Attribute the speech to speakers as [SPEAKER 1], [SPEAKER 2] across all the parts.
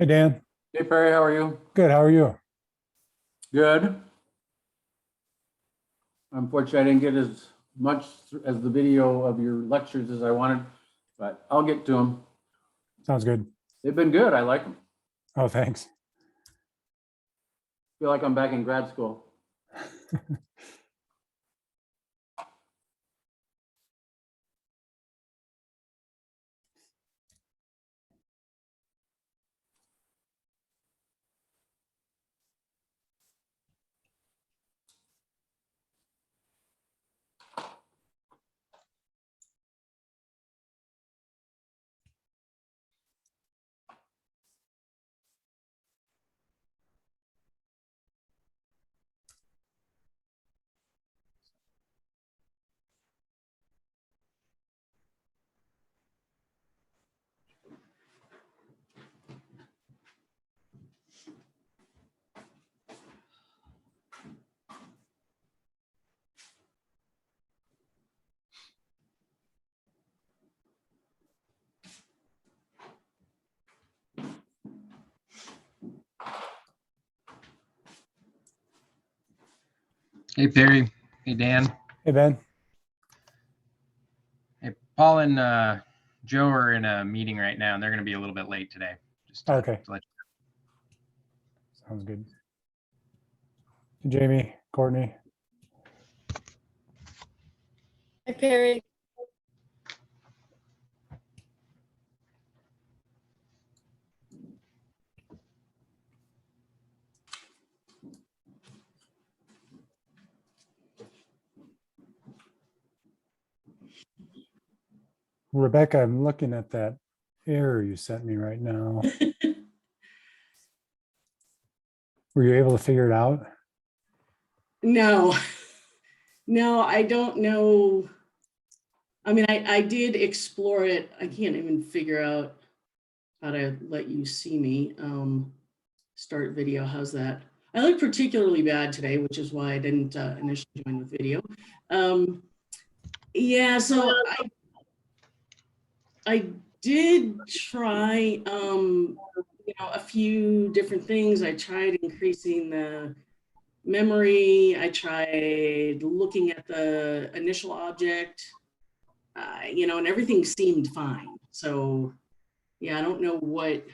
[SPEAKER 1] Hey, Dan.
[SPEAKER 2] Hey Perry, how are you?
[SPEAKER 1] Good. How are you?
[SPEAKER 2] Good. Unfortunately, I didn't get as much as the video of your lectures as I wanted, but I'll get to them.
[SPEAKER 1] Sounds good.
[SPEAKER 2] They've been good. I like them.
[SPEAKER 1] Oh, thanks.
[SPEAKER 2] Feel like I'm back in grad school.
[SPEAKER 3] Hey, Perry. Hey, Dan.
[SPEAKER 1] Hey, Ben.
[SPEAKER 3] Hey, Paul and Joe are in a meeting right now, and they're going to be a little bit late today. Just
[SPEAKER 1] Okay.
[SPEAKER 3] to let
[SPEAKER 1] Sounds good. Jamie, Courtney.
[SPEAKER 4] Hi, Perry.
[SPEAKER 1] Rebecca, I'm looking at that error you sent me right now. Were you able to figure it out?
[SPEAKER 4] No, no, I don't know. I mean, I did explore it. I can't even figure out how to let you see me. Start video. How's that? I look particularly bad today, which is why I didn't initially join with video. Yeah, so I did try a few different things. I tried increasing the memory. I tried looking at the initial object, and everything seemed fine. So yeah, I don't know what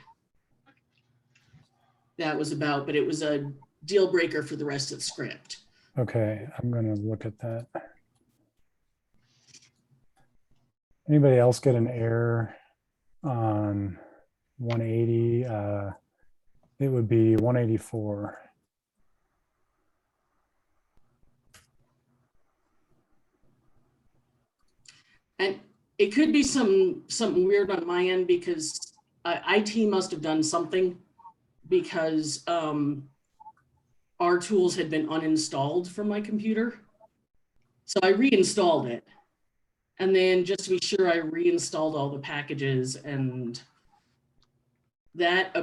[SPEAKER 4] that was about, but it was a deal breaker for the rest of the script.
[SPEAKER 1] Okay, I'm going to look at that. Anybody else get an error on 180? It would be 184.
[SPEAKER 4] And it could be something weird on my end because IT must have done something because our tools had been uninstalled from my computer. So I reinstalled it. And then just to be sure, I reinstalled all the packages, and that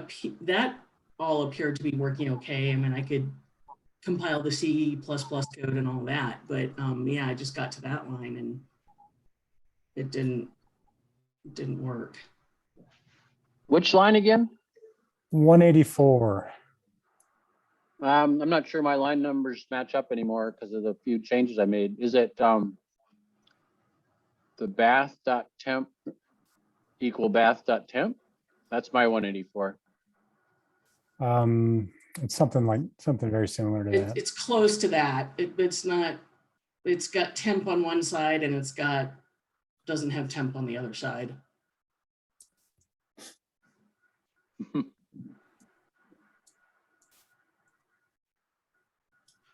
[SPEAKER 4] all appeared to be working okay. I mean, I could compile the C++ code and all that, but yeah, I just got to that line and it didn't work.
[SPEAKER 5] Which line again?
[SPEAKER 1] 184.
[SPEAKER 5] I'm not sure my line numbers match up anymore because of the few changes I made. Is it the bath.temp equal bath.temp? That's my 184.
[SPEAKER 1] It's something very similar to that.
[SPEAKER 4] It's close to that. It's not. It's got temp on one side and doesn't have temp on the other side.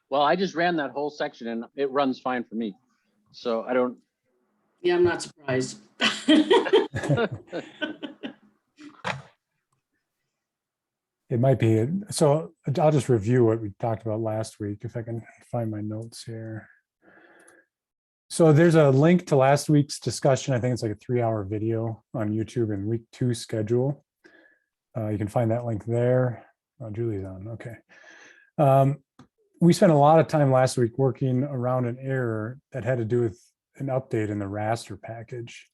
[SPEAKER 5] Well, I just ran that whole section and it runs fine for me. So I don't.
[SPEAKER 4] Yeah, I'm not surprised.
[SPEAKER 1] It might be. So I'll just review what we talked about last week if I can find my notes here. So there's a link to last week's discussion. I think it's like a 3-hour video on YouTube in week 2 schedule. You can find that link there. Oh, Julie's on. Okay. We spent a lot of time last week working around an error that had to do with an update in the raster package.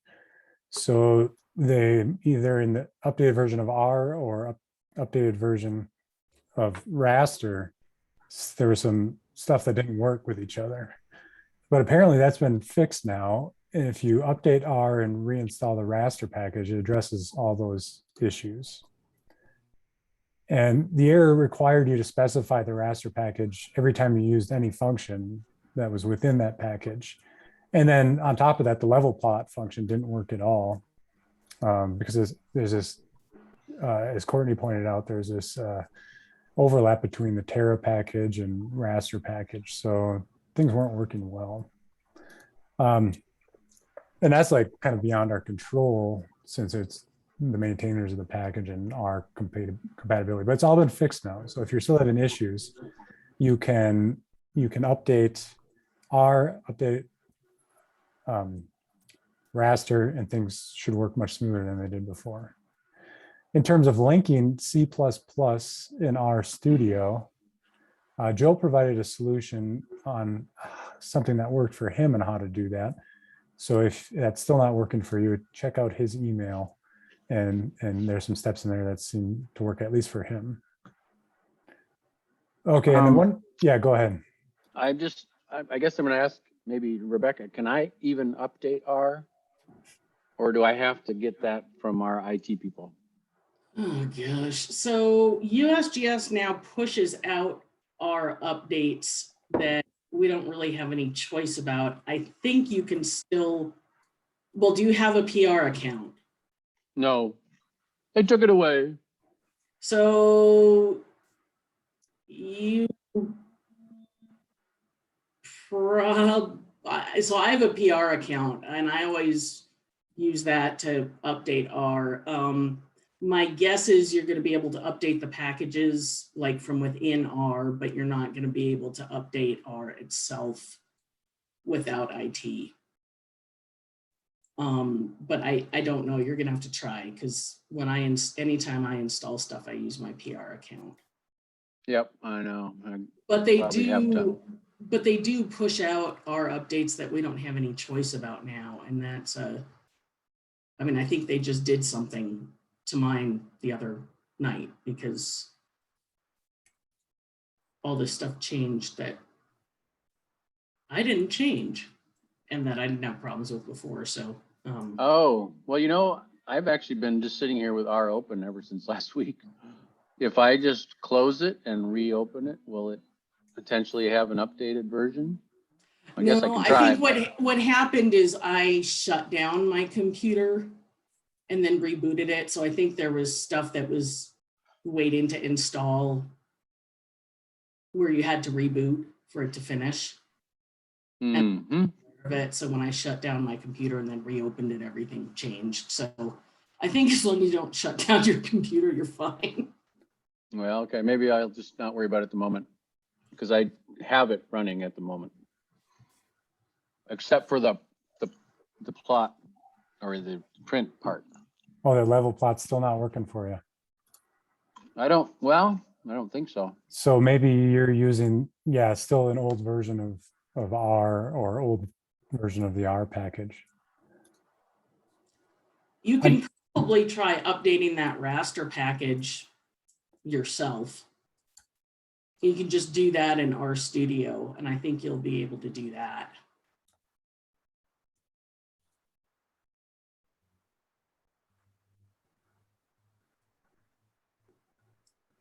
[SPEAKER 1] So they either in the updated version of R or updated version of raster, there was some stuff that didn't work with each other. But apparently that's been fixed now. And if you update R and reinstall the raster package, it addresses all those issues. And the error required you to specify the raster package every time you used any function that was within that package. And then on top of that, the level plot function didn't work at all, because there's this, as Courtney pointed out, there's this overlap between the Terra package and raster package. So things weren't working well. And that's like kind of beyond our control, since it's the maintainers of the package and our compatibility, but it's all been fixed now. So if you're still having issues, you can update raster, and things should work much smoother than they did before. In terms of linking C++ in our studio, Joe provided a solution on something that worked for him and how to do that. So if that's still not working for you, check out his email, and there's some steps in there that seem to work, at least for him. Okay, and then go ahead.
[SPEAKER 5] I guess I'm gonna ask maybe Rebecca, can I even update R? Or do I have to get that from our IT people?
[SPEAKER 4] Oh gosh. So USGS now pushes out our updates that we don't really have any choice about. I think you can still, well, do you have a PR account?
[SPEAKER 5] No, they took it away.
[SPEAKER 4] So so I have a PR account, and I always use that to update R. My guess is you're going to be able to update the packages like from within R, but you're not going to be able to update R itself without IT. But I don't know. You're going to have to try, because when anytime I install stuff, I use my PR account.
[SPEAKER 5] Yep, I know.
[SPEAKER 4] But they
[SPEAKER 5] probably have to.
[SPEAKER 4] they do push out our updates that we don't have any choice about now, and that's I mean, I think they just did something to mine the other night, because all this stuff changed that I didn't change and that I didn't have problems with before. So
[SPEAKER 5] Oh, well, I've actually been just sitting here with R open ever since last week. If I just close it and reopen it, will it potentially have an updated version? I guess I can try.
[SPEAKER 4] I think what happened is I shut down my computer and then rebooted it. So I think there was stuff that was waiting to install where you had to reboot for it to finish.
[SPEAKER 5] Mm-hmm.
[SPEAKER 4] So when I shut down my computer and then reopened it, everything changed. So I think as long as you don't shut down your computer, you're fine.
[SPEAKER 5] Well, okay, maybe I'll just not worry about it at the moment, because I have it running at the moment, except for the plot or the print part.
[SPEAKER 1] Oh, the level plot's still not working for you.
[SPEAKER 5] I don't think so.
[SPEAKER 1] So maybe you're using, still an old version of R, or old version of the R package.
[SPEAKER 4] You can probably try updating that raster package yourself. You can just do that in RStudio, and I think you'll be able to do that.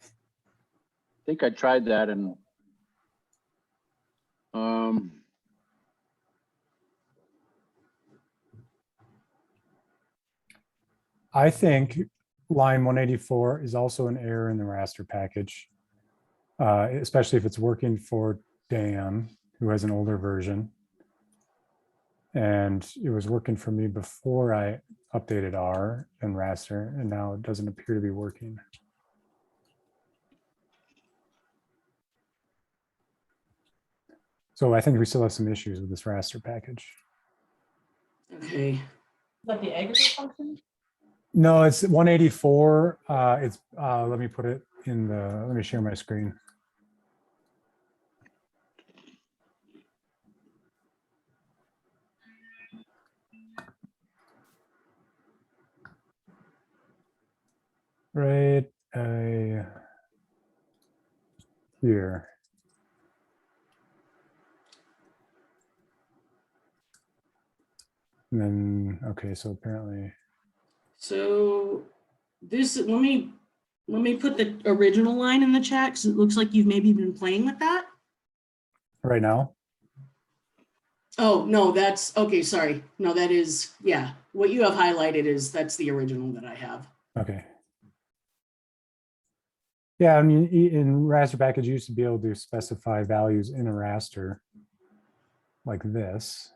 [SPEAKER 5] I think I tried that, and
[SPEAKER 1] I think line 184 is also an error in the raster package, especially if it's working for Dan, who has an older version. And it was working for me before I updated R and raster, and now it doesn't appear to be working. So I think we still have some issues with this raster package.
[SPEAKER 4] Okay.
[SPEAKER 6] Is that the aggregate function?
[SPEAKER 1] No, it's 184. Let me put it in let me share my screen. Right. here. And then, okay, so apparently,
[SPEAKER 4] So this, let me put the original line in the chat because it looks like you've maybe been playing with that.
[SPEAKER 1] right now,
[SPEAKER 4] Oh, no, that's, okay, sorry. No, that is, yeah, what you have highlighted is, that's the original that I have.
[SPEAKER 1] okay. Yeah, I mean, in raster package, you used to be able to specify values in a raster like this.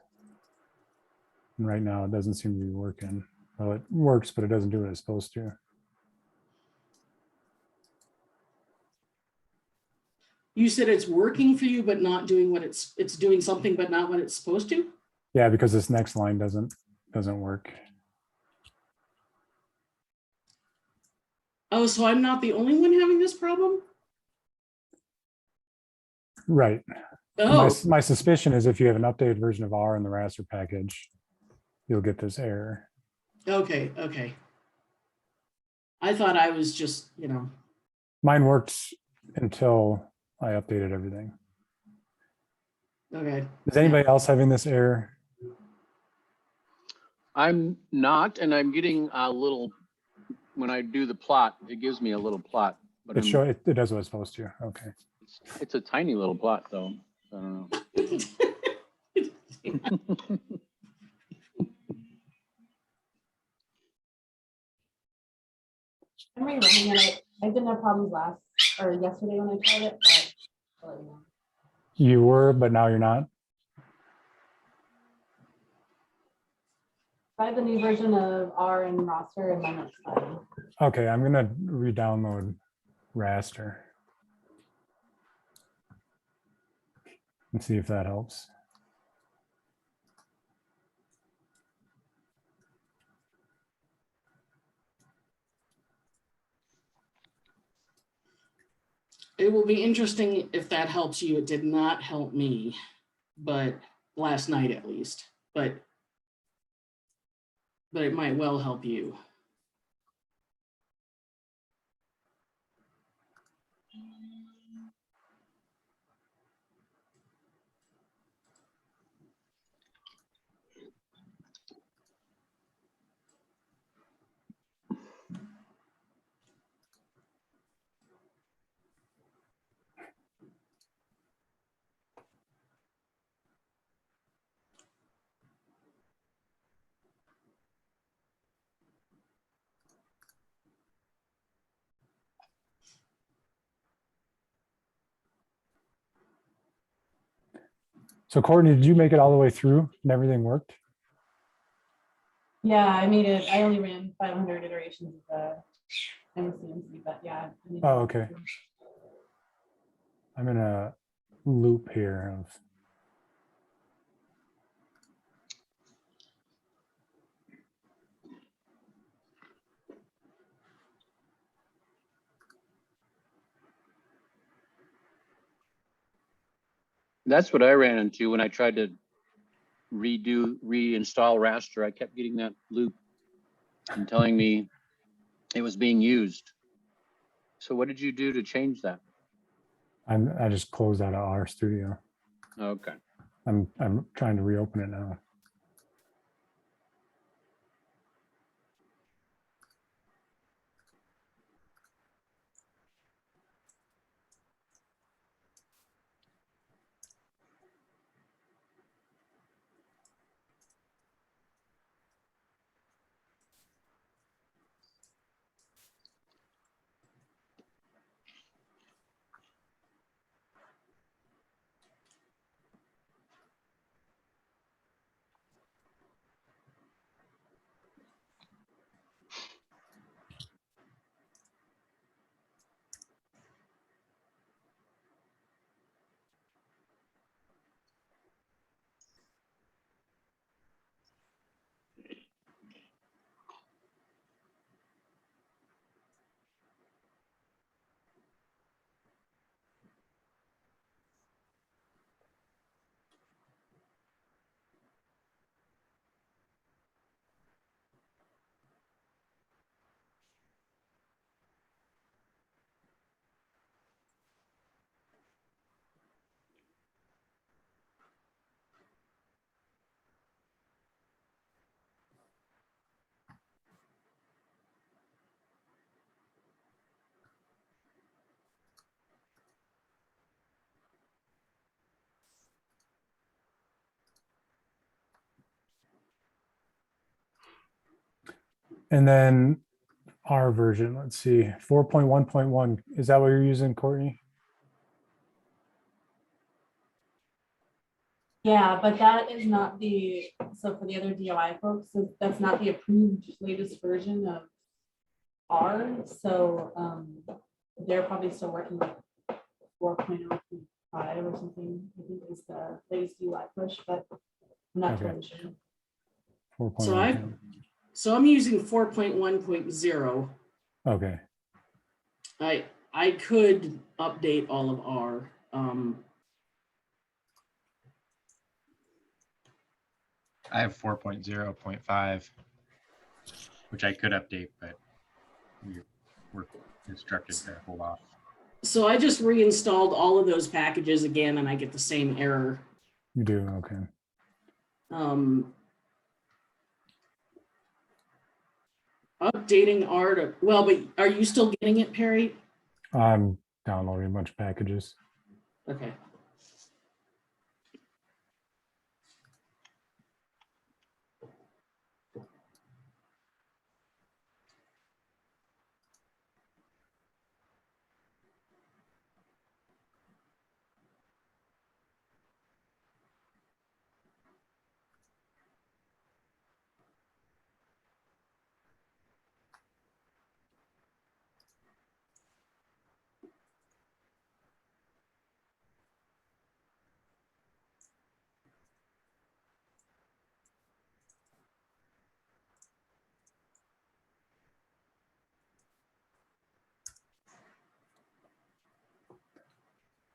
[SPEAKER 1] And right now, it doesn't seem to be working. Well, it works, but it doesn't do what it's supposed to.
[SPEAKER 4] You said it's working for you, but not doing what it's doing something, but not what it's supposed to?
[SPEAKER 1] Yeah, because this next line doesn't work.
[SPEAKER 4] Oh, so I'm not the only one having this problem?
[SPEAKER 1] Right.
[SPEAKER 4] Oh,
[SPEAKER 1] My suspicion is if you have an updated version of R in the raster package, you'll get this error.
[SPEAKER 4] okay, okay. I thought I was just,
[SPEAKER 1] Mine worked until I updated everything.
[SPEAKER 4] okay.
[SPEAKER 1] Is anybody else having this error?
[SPEAKER 5] I'm not, and I'm getting a little, when I do the plot, it gives me a little plot, but
[SPEAKER 1] It does what it's supposed to. Okay.
[SPEAKER 5] it's a tiny little plot though. I don't know.
[SPEAKER 6] I'm rerunning it. I didn't have problems yesterday when I tried it, but I'll let you know.
[SPEAKER 1] You were, but now you're not.
[SPEAKER 6] I have the new version of R and roster and mine looks fine.
[SPEAKER 1] Okay, I'm gonna re-download raster and see if that helps.
[SPEAKER 4] It will be interesting if that helps you. It did not help me, but last night at least, but it might well help you.
[SPEAKER 1] So Courtney, did you make it all the way through and everything worked?
[SPEAKER 6] Yeah, I made it. I only ran 500 iterations of the MCMC, but yeah. I made it
[SPEAKER 1] Oh,
[SPEAKER 6] all the way
[SPEAKER 1] okay.
[SPEAKER 6] through.
[SPEAKER 1] I'm in a loop here of
[SPEAKER 5] That's what I ran into when I tried to reinstall raster. I kept getting that loop and telling me it was being used. So what did you do to change that?
[SPEAKER 1] I just closed out of R Studio.
[SPEAKER 5] Okay.
[SPEAKER 1] I'm trying to reopen it now. And then our version, let's see, 4.1.1. Is that what you're using, Courtney?
[SPEAKER 6] Yeah, but that is not the, so for the other DOI folks, so that's not the approved latest version of R. So they're probably still working with 4.0.5 or something, I think is the latest UI push, but I'm not
[SPEAKER 1] Okay.
[SPEAKER 6] totally sure.
[SPEAKER 1] 4.1.
[SPEAKER 4] So I'm using 4.1.0.
[SPEAKER 1] Okay.
[SPEAKER 4] I could update all of R.
[SPEAKER 3] I have 4.0.5, which I could update, but we're instructed to hold off.
[SPEAKER 4] So I just reinstalled all of those packages again and I get the same error.
[SPEAKER 1] You do, okay.
[SPEAKER 4] Updating R to, well, but are you still getting it, Perry?
[SPEAKER 1] I'm downloading a bunch of packages.
[SPEAKER 4] Okay.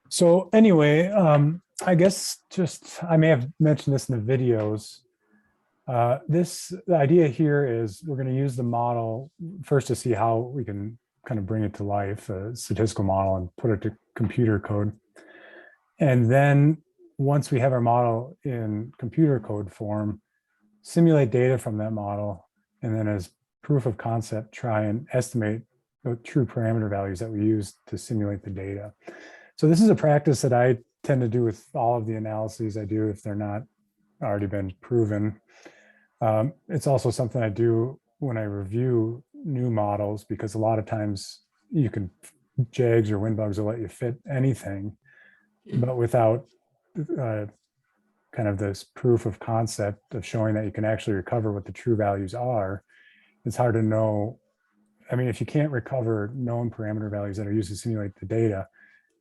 [SPEAKER 1] So anyway, I guess just, I may have mentioned this in the videos. The idea here is we're going to use the model first to see how we can kind of bring it to life, a statistical model, and put it to computer code. And then once we have our model in computer code form, simulate data from that model, and then as proof of concept, try and estimate the true parameter values that we use to simulate the data. So this is a practice that I tend to do with all of the analyses I do if they're not already been proven. It's also something I do when I review new models, because a lot of times you can, JAGs or WinBugs will let you fit anything, but without kind of this proof of concept of showing that you can actually recover what the true values are, it's hard to know. I mean, if you can't recover known parameter values that are used to simulate the data,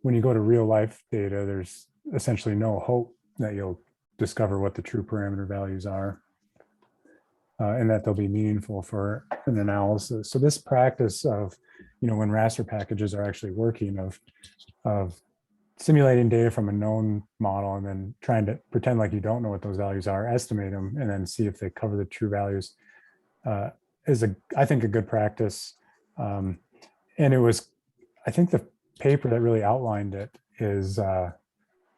[SPEAKER 1] when you go to real life data, there's essentially no hope that you'll discover what the true parameter values are and that they'll be meaningful for an analysis. So this practice of, when raster packages are actually working, of simulating data from a known model and then trying to pretend like you don't know what those values are, estimate them, and then see if they cover the true values is, I think, a good practice. And it was, I think the paper that really outlined it is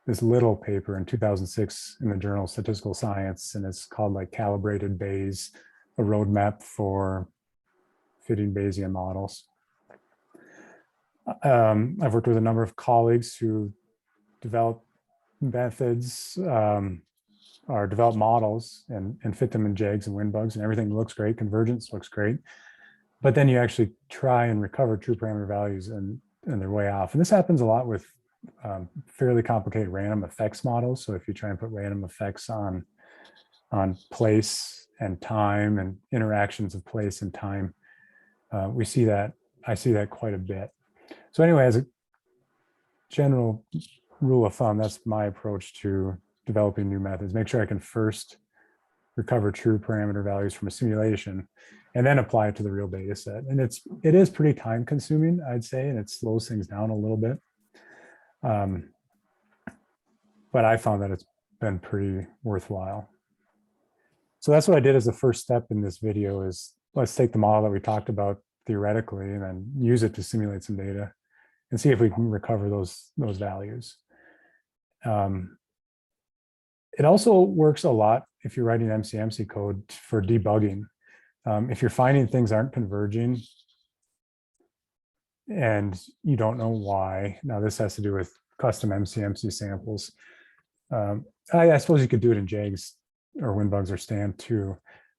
[SPEAKER 1] this little paper in 2006 in the journal Statistical Science, and it's called like Calibrated Bayes, a roadmap for fitting Bayesian models. I've worked with a number of colleagues who develop methods or develop models and fit them in JAGs and WinBugs, and everything looks great. Convergence looks great. But then you actually try and recover true parameter values and they're way off. And this happens a lot with fairly complicated random effects models. So if you try and put random effects on place and time and interactions of place and time, I see that quite a bit. So anyway, as a general rule of thumb, that's my approach to developing new methods. Make sure I can first recover true parameter values from a simulation and then apply it to the real data set. And it is pretty time consuming, I'd say, and it slows things down a little bit. But I found that it's been pretty worthwhile. So that's what I did as the first step in this video is let's take the model that we talked about theoretically and then use it to simulate some data and see if we can recover those values. It also works a lot if you're writing MCMC code for debugging. If you're finding things aren't converging and you don't know why, now this has to do with custom MCMC samples. I suppose you could do it in JAGs or WinBugs or STAN too,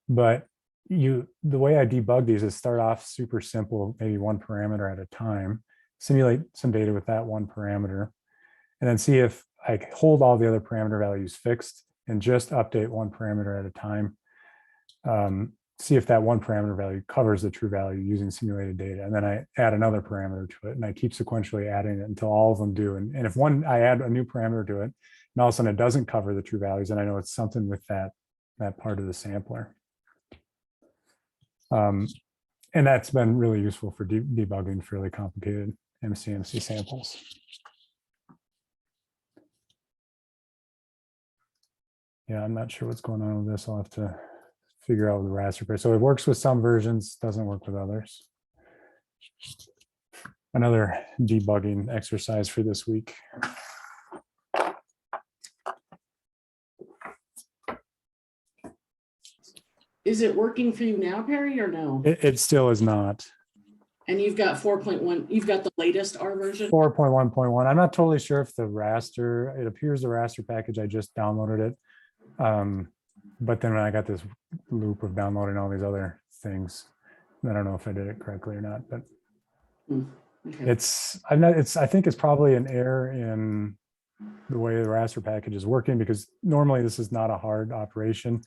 [SPEAKER 1] but the way I debug these is start off super simple, maybe one parameter at a time, simulate some data with that one parameter, and then see if I hold all the other parameter values fixed and just update one parameter at a time. See if that one parameter value covers the true value using simulated data. And then I add another parameter to it, and I keep sequentially adding it until all of them do. And if I add a new parameter to it, and all of a sudden it doesn't cover the true values, and I know it's something with that part of the sampler. And that's been really useful for debugging fairly complicated MCMC samples. Yeah, I'm not sure what's going on with this. I'll have to figure out the raster pair. So it works with some versions, doesn't work with others. Another debugging exercise for this week.
[SPEAKER 4] Is it working for you now, Perry, or no?
[SPEAKER 1] It still is not.
[SPEAKER 4] And you've got 4.1, you've got the latest R version?
[SPEAKER 1] 4.1.1. I'm not totally sure if the raster, it appears the raster package, I just downloaded it. But then when I got this loop of downloading all these other things, I don't know if I did it correctly or not, but
[SPEAKER 4] Okay.
[SPEAKER 1] I think it's probably an error in the way the raster package is working, because normally this is not a hard operation.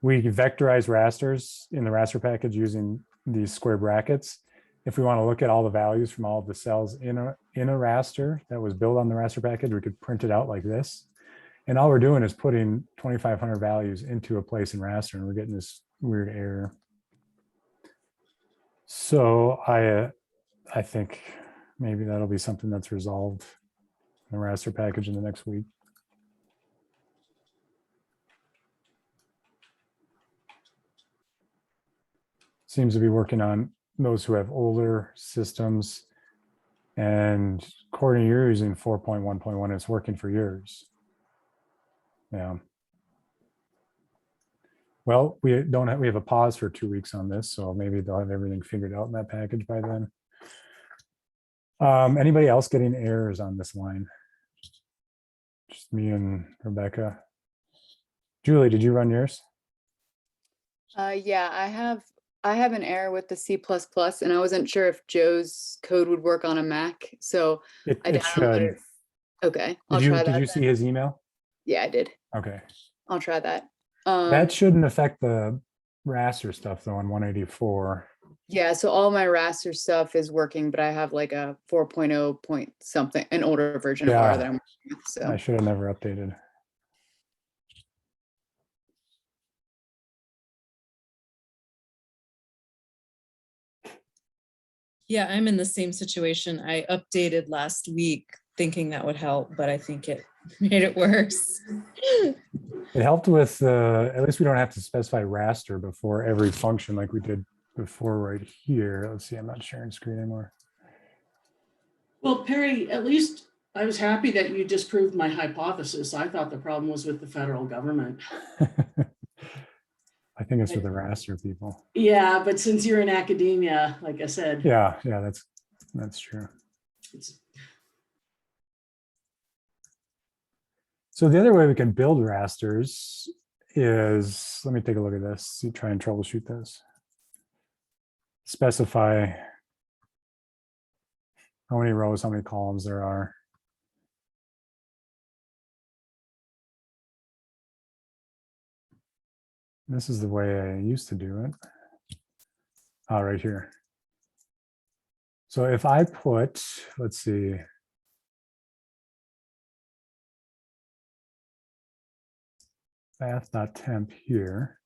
[SPEAKER 1] We vectorize rasters in the raster package using these square brackets. If we want to look at all the values from all of the cells in a raster that was built on the raster package, we could print it out like this. And all we're doing is putting 2,500 values into a place in raster, and we're getting this weird error. So I think maybe that'll be something that's resolved in the raster package in the next week. Seems to be working on those who have older systems. And according to you're using 4.1.1, it's working for yours. Yeah. Well, we have a pause for 2 weeks on this, so maybe they'll have everything figured out in that package by then. Anybody else getting errors on this line? Just me and Rebecca. Julie, did you run yours?
[SPEAKER 7] Yeah, I have an error with the C++, and I wasn't sure if Joe's code would work on a Mac, so
[SPEAKER 1] It
[SPEAKER 7] I downloaded.
[SPEAKER 1] should.
[SPEAKER 7] Okay, I'll try that.
[SPEAKER 1] Did you
[SPEAKER 7] then.
[SPEAKER 1] see his email?
[SPEAKER 7] Yeah, I did.
[SPEAKER 1] Okay.
[SPEAKER 7] I'll try that.
[SPEAKER 1] That shouldn't affect the raster stuff though on 184.
[SPEAKER 7] Yeah, so all my raster stuff is working, but I have like a 4.0 point something, an older version of R that I'm working with. So
[SPEAKER 1] I should have never updated.
[SPEAKER 8] Yeah, I'm in the same situation. I updated last week thinking that would help, but I think it made it worse.
[SPEAKER 1] It helped with, at least we don't have to specify raster before every function like we did before right here. Let's see, I'm not sharing screen anymore.
[SPEAKER 4] Well, Perry, at least I was happy that you disproved my hypothesis. I thought the problem was with the federal government.
[SPEAKER 1] I think it's with the raster people.
[SPEAKER 4] Yeah, but since you're in academia, like I said.
[SPEAKER 1] Yeah, that's true. So the other way we can build rasters is, let me take a look at this, try and troubleshoot this. Specify how many rows, how many columns there are. This is the way I used to do it. Right here. So if I put, let's see, path.temp here.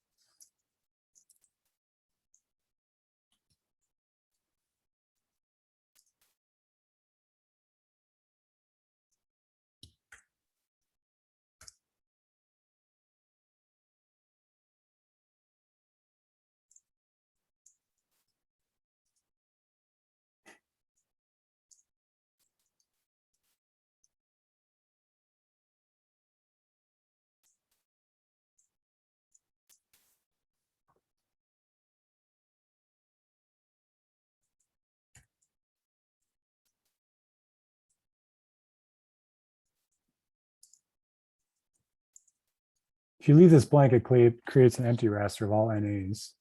[SPEAKER 1] If you leave this blank, it creates an empty raster of all NAs.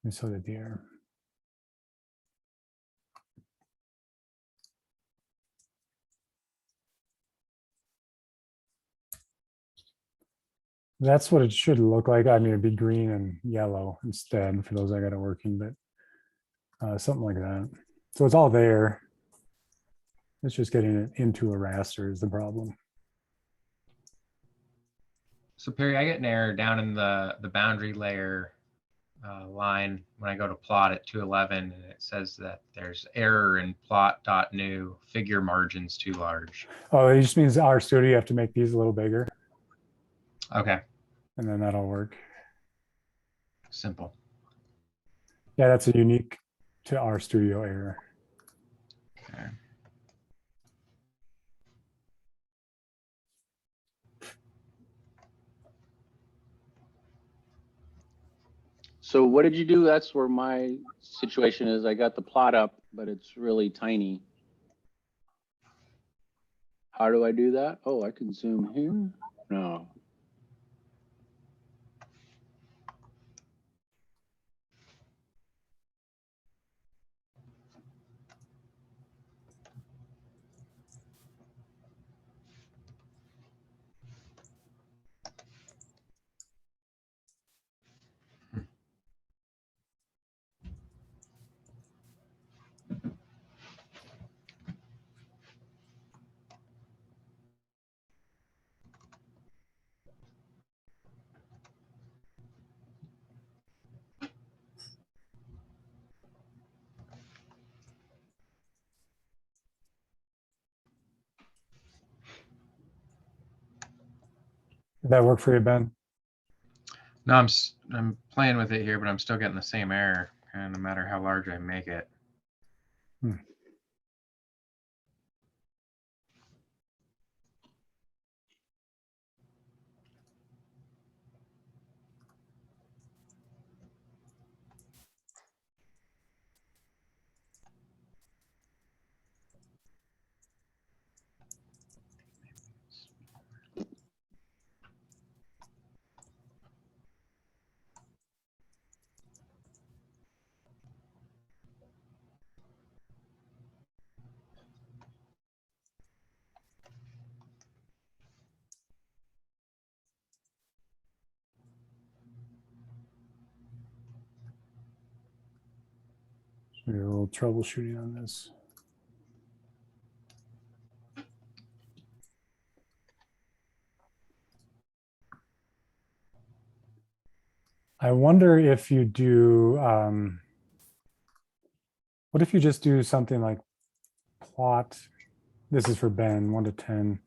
[SPEAKER 1] And so did the error. That's what it should look like. I mean, it'd be green and yellow instead for those I got it working, but something like that. So it's all there. It's just getting it into a raster is the problem.
[SPEAKER 3] So Perry, I get an error down in the boundary layer line when I go to plot at 211, and it says that there's error in plot.new, figure margins too large.
[SPEAKER 1] Oh, it just means our studio, you have to make these a little bigger
[SPEAKER 3] Okay,
[SPEAKER 1] and then that'll work.
[SPEAKER 3] simple.
[SPEAKER 1] Yeah, that's a unique to our studio error.
[SPEAKER 3] Okay.
[SPEAKER 5] So what did you do? That's where my situation is. I got the plot up, but it's really tiny. How do I do that? Oh, I can zoom here. No.
[SPEAKER 1] Did that work for you, Ben?
[SPEAKER 3] No, I'm playing with it here, but I'm still getting the same error, and no matter how large I make it.
[SPEAKER 1] Do a little troubleshooting on this. I wonder if you do, what if you just do something like plot, this is for Ben, 1 to 10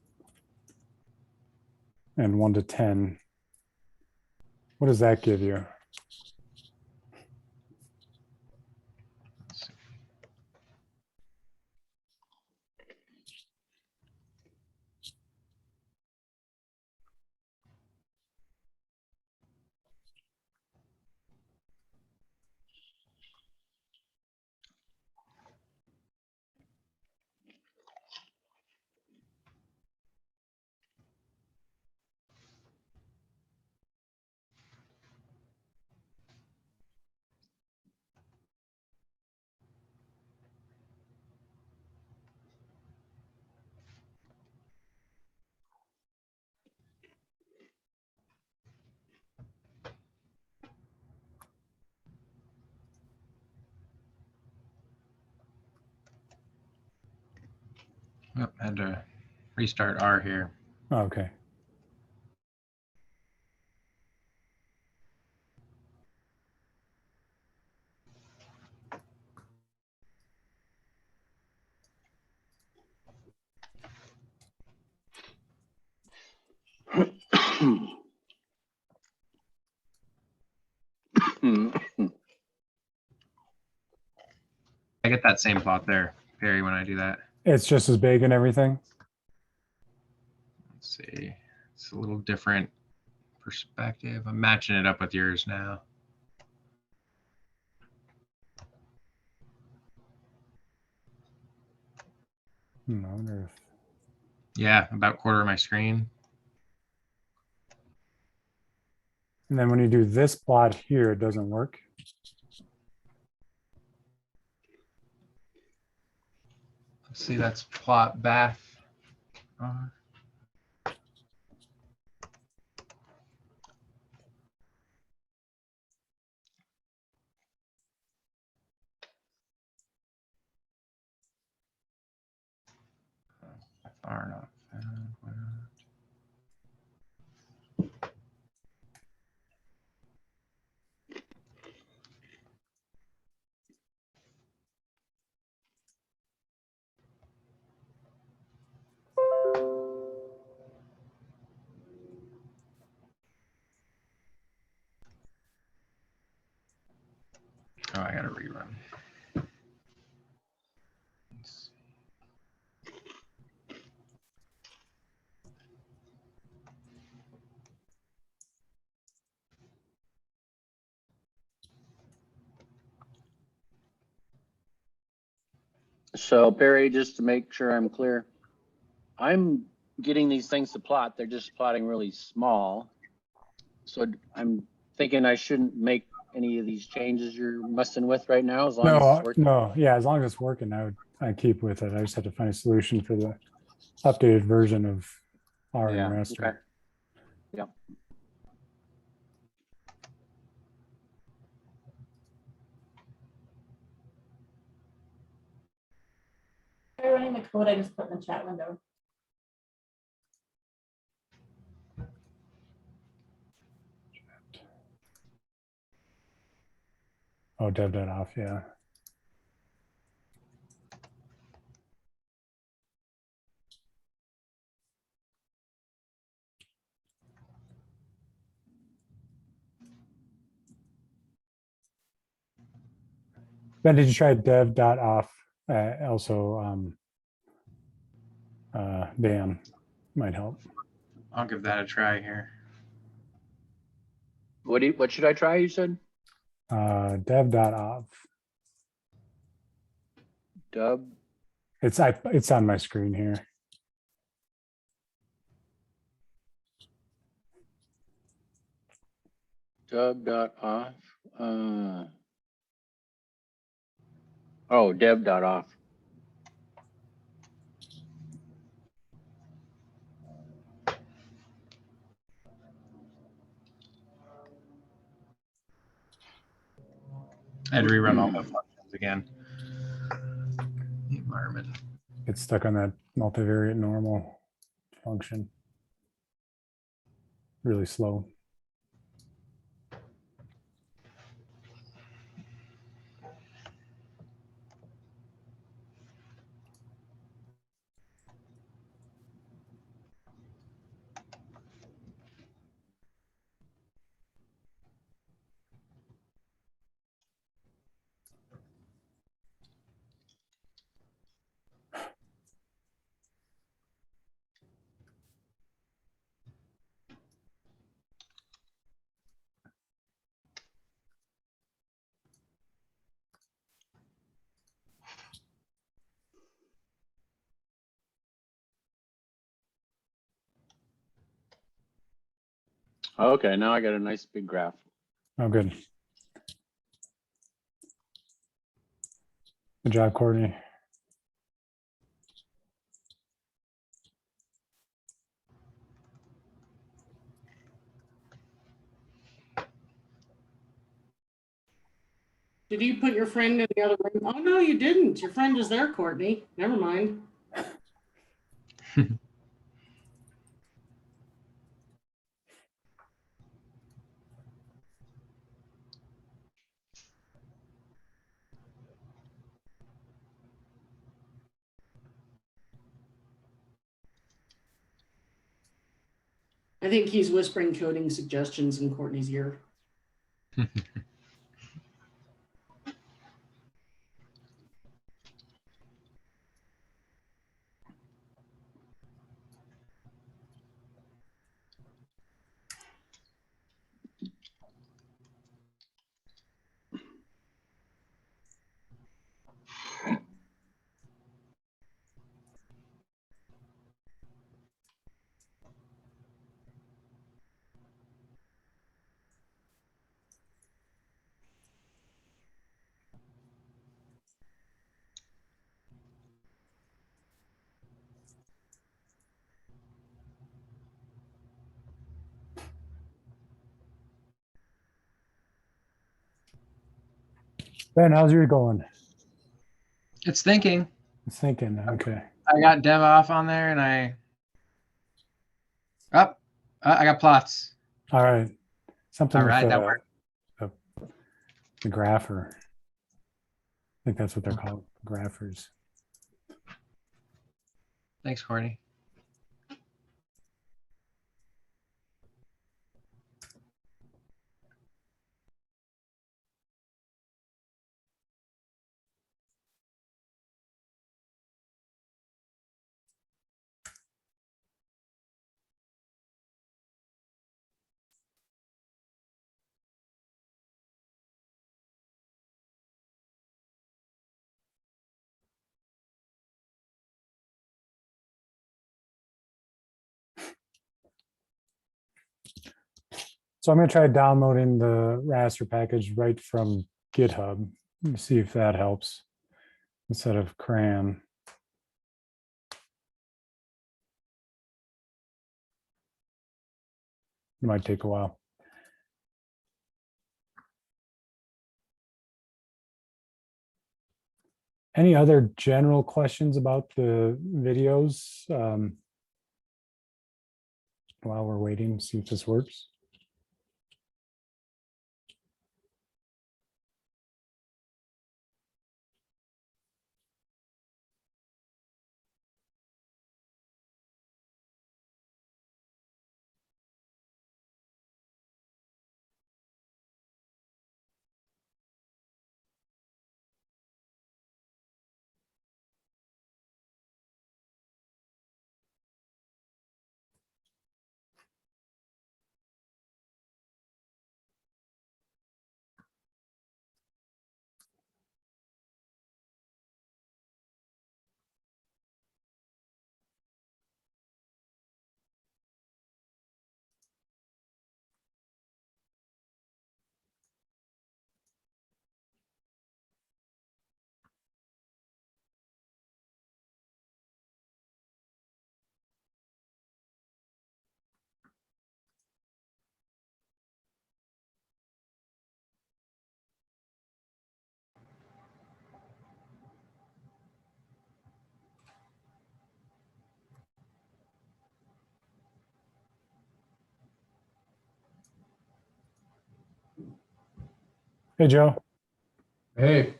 [SPEAKER 1] and 1 to 10. What does that give you?
[SPEAKER 3] Let's see. Yep, had to restart R here.
[SPEAKER 1] Oh, okay.
[SPEAKER 3] I get that same plot there, Perry, when I do that.
[SPEAKER 1] It's just as big and everything.
[SPEAKER 3] Let's see. It's a little different perspective. I'm matching it up with yours now.
[SPEAKER 1] I wonder if,
[SPEAKER 3] Yeah, about quarter of my screen.
[SPEAKER 1] and then when you do this plot here, it doesn't work.
[SPEAKER 3] See, that's plot Bath. Far enough. Oh, I gotta rerun. Let's see.
[SPEAKER 5] So Perry, just to make sure I'm clear, I'm getting these things to plot. They're just plotting really small. So I'm thinking I shouldn't make any of these changes you're messing with right now, as long as it's
[SPEAKER 1] No,
[SPEAKER 5] working.
[SPEAKER 1] no, yeah, as long as it's working, I keep with it. I just have to find a solution for the updated version of R and
[SPEAKER 5] Yeah,
[SPEAKER 1] raster.
[SPEAKER 5] okay. Yep.
[SPEAKER 6] Try running the code I just put in the chat window.
[SPEAKER 1] Oh, dev that off, yeah. Ben, did you try dev dot off? Also, Dan might help.
[SPEAKER 3] I'll give that a try here.
[SPEAKER 5] What should I try, you said?
[SPEAKER 1] Dev dot off.
[SPEAKER 5] Dub,
[SPEAKER 1] It's on my screen here.
[SPEAKER 5] dub.off. Oh, dev.off.
[SPEAKER 3] I had to rerun all the functions again. The environment.
[SPEAKER 1] It's stuck on that multivariate normal function. Really slow.
[SPEAKER 5] Okay, now I got a nice big graph.
[SPEAKER 1] Oh, good. Good job, Courtney.
[SPEAKER 4] Did you put your friend in the other room? Oh, no, you didn't. Your friend is there, Courtney. Never mind. I think he's whispering coding suggestions in Courtney's ear.
[SPEAKER 1] Ben, how's yours going?
[SPEAKER 3] It's thinking.
[SPEAKER 1] I'm thinking, okay.
[SPEAKER 3] I got dev off on there and I got plots.
[SPEAKER 1] All right. Something
[SPEAKER 3] All right,
[SPEAKER 1] with
[SPEAKER 3] that worked.
[SPEAKER 1] the grapher. I think that's what they're called, graphers.
[SPEAKER 3] Thanks, Courtney.
[SPEAKER 1] So I'm going to try downloading the raster package right from GitHub and see if that helps instead of CRAN. It might take a while. Any other general questions about the videos while we're waiting, see if this works? Hey, Joe.
[SPEAKER 9] Hey.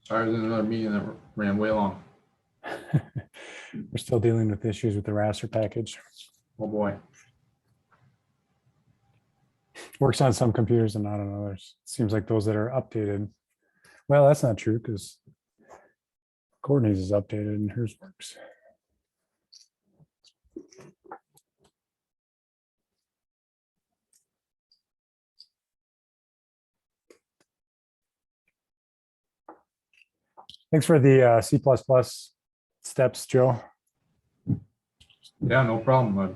[SPEAKER 9] Sorry, I was in another meeting that ran way long.
[SPEAKER 1] We're still dealing with issues with the raster package.
[SPEAKER 9] Oh, boy.
[SPEAKER 1] Works on some computers and not on others. Seems like those that are updated. Well, that's not true because Courtney's is updated and hers works. Thanks for the C++ steps, Joe.
[SPEAKER 9] Yeah, no problem. I'm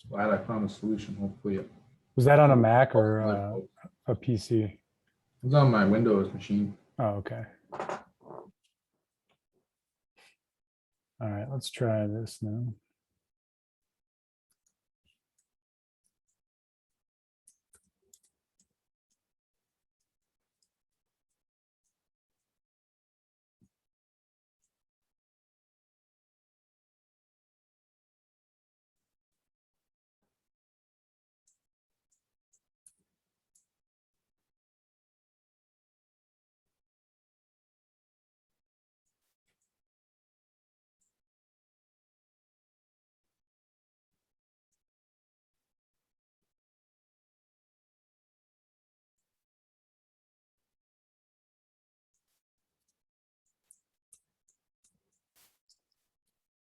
[SPEAKER 9] glad I found a solution. Hopefully it
[SPEAKER 1] Was that on a Mac or a PC?
[SPEAKER 9] was on my Windows machine.
[SPEAKER 1] Oh, okay. All right, let's try this now.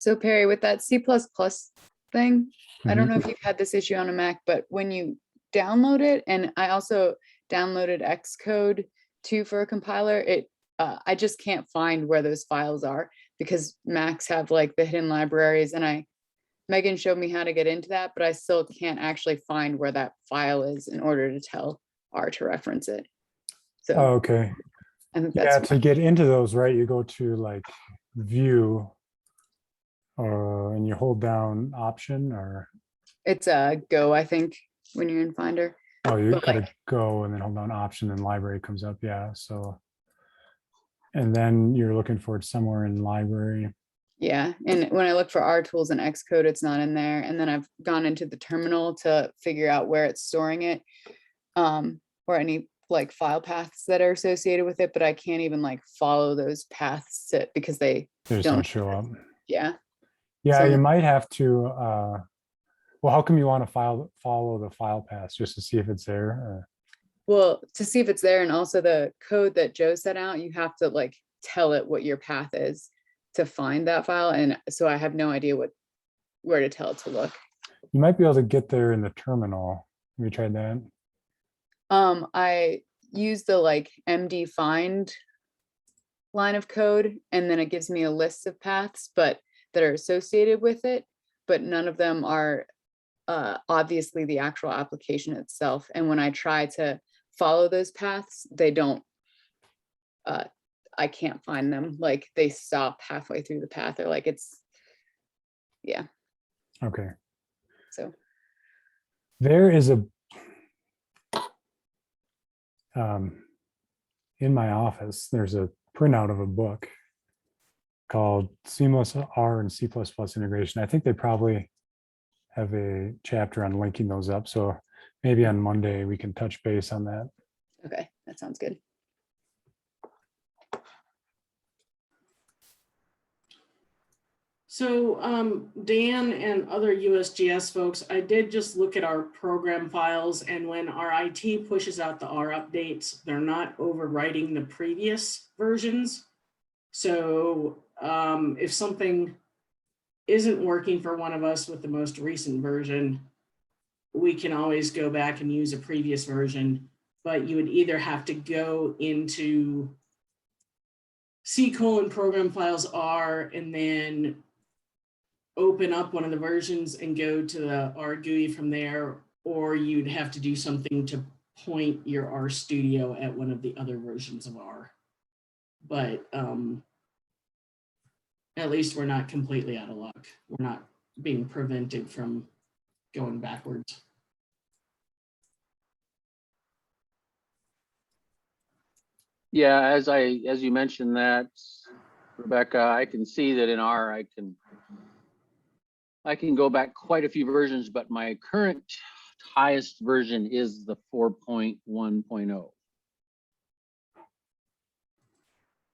[SPEAKER 7] So Perry, with that C++ thing, I don't know if you've had this issue on a Mac, but when you download it, and I also downloaded Xcode too for a compiler, I just can't find where those files are because Macs have like the hidden libraries, and Megan showed me how to get into that, but I still can't actually find where that file is in order to tell R to reference it. So
[SPEAKER 1] Oh, okay.
[SPEAKER 7] I think
[SPEAKER 1] Yeah,
[SPEAKER 7] that's
[SPEAKER 1] to get into those, right, you go to like view and you hold down option or
[SPEAKER 7] it's a Go, I think, when you're in Finder.
[SPEAKER 1] Oh, you
[SPEAKER 7] But,
[SPEAKER 1] gotta
[SPEAKER 7] like-
[SPEAKER 1] go and then hold on, option and library comes up, yeah, so. And then you're looking for it somewhere in library.
[SPEAKER 7] Yeah, and when I look for R tools and Xcode, it's not in there. And then I've gone into the terminal to figure out where it's storing it. Or any like file paths that are associated with it, but I can't even like follow those paths because they
[SPEAKER 1] They just
[SPEAKER 7] don't.
[SPEAKER 1] don't show up.
[SPEAKER 7] Yeah.
[SPEAKER 1] Yeah,
[SPEAKER 7] So-
[SPEAKER 1] you might have to, well, how come you want to follow the file paths just to see if it's there? Or-
[SPEAKER 7] Well, to see if it's there, and also the code that Joe set out, you have to like tell it what your path is to find that file. And so I have no idea where to tell it to look.
[SPEAKER 1] You might be able to get there in the terminal. Have you tried that?
[SPEAKER 7] I use the like MD find line of code, and then it gives me a list of paths, but that are associated with it, but none of them are obviously the actual application itself. And when I try to follow those paths, they don't, I can't find them. Like they stop halfway through the path, or like it's, yeah.
[SPEAKER 1] Okay.
[SPEAKER 7] So
[SPEAKER 1] There is a, in my office, there's a printout of a book called Seamless R and C++ Integration. I think they probably have a chapter on linking those up. So maybe on Monday we can touch base on that.
[SPEAKER 7] okay, that sounds good.
[SPEAKER 4] So Dan and other USGS folks, I did just look at our program files, and when our IT pushes out the R updates, they're not overwriting the previous versions. So if something isn't working for one of us with the most recent version, we can always go back and use a previous version, but you would either have to go into C:\program files R and then open up one of the versions and go to the R GUI from there, or you'd have to do something to point your RStudio at one of the other versions of R. But at least we're not completely out of luck. We're not being prevented from going backwards.
[SPEAKER 5] Yeah, as you mentioned that, Rebecca, I can see that in R, I can go back quite a few versions, but my current highest version is the 4.1.0.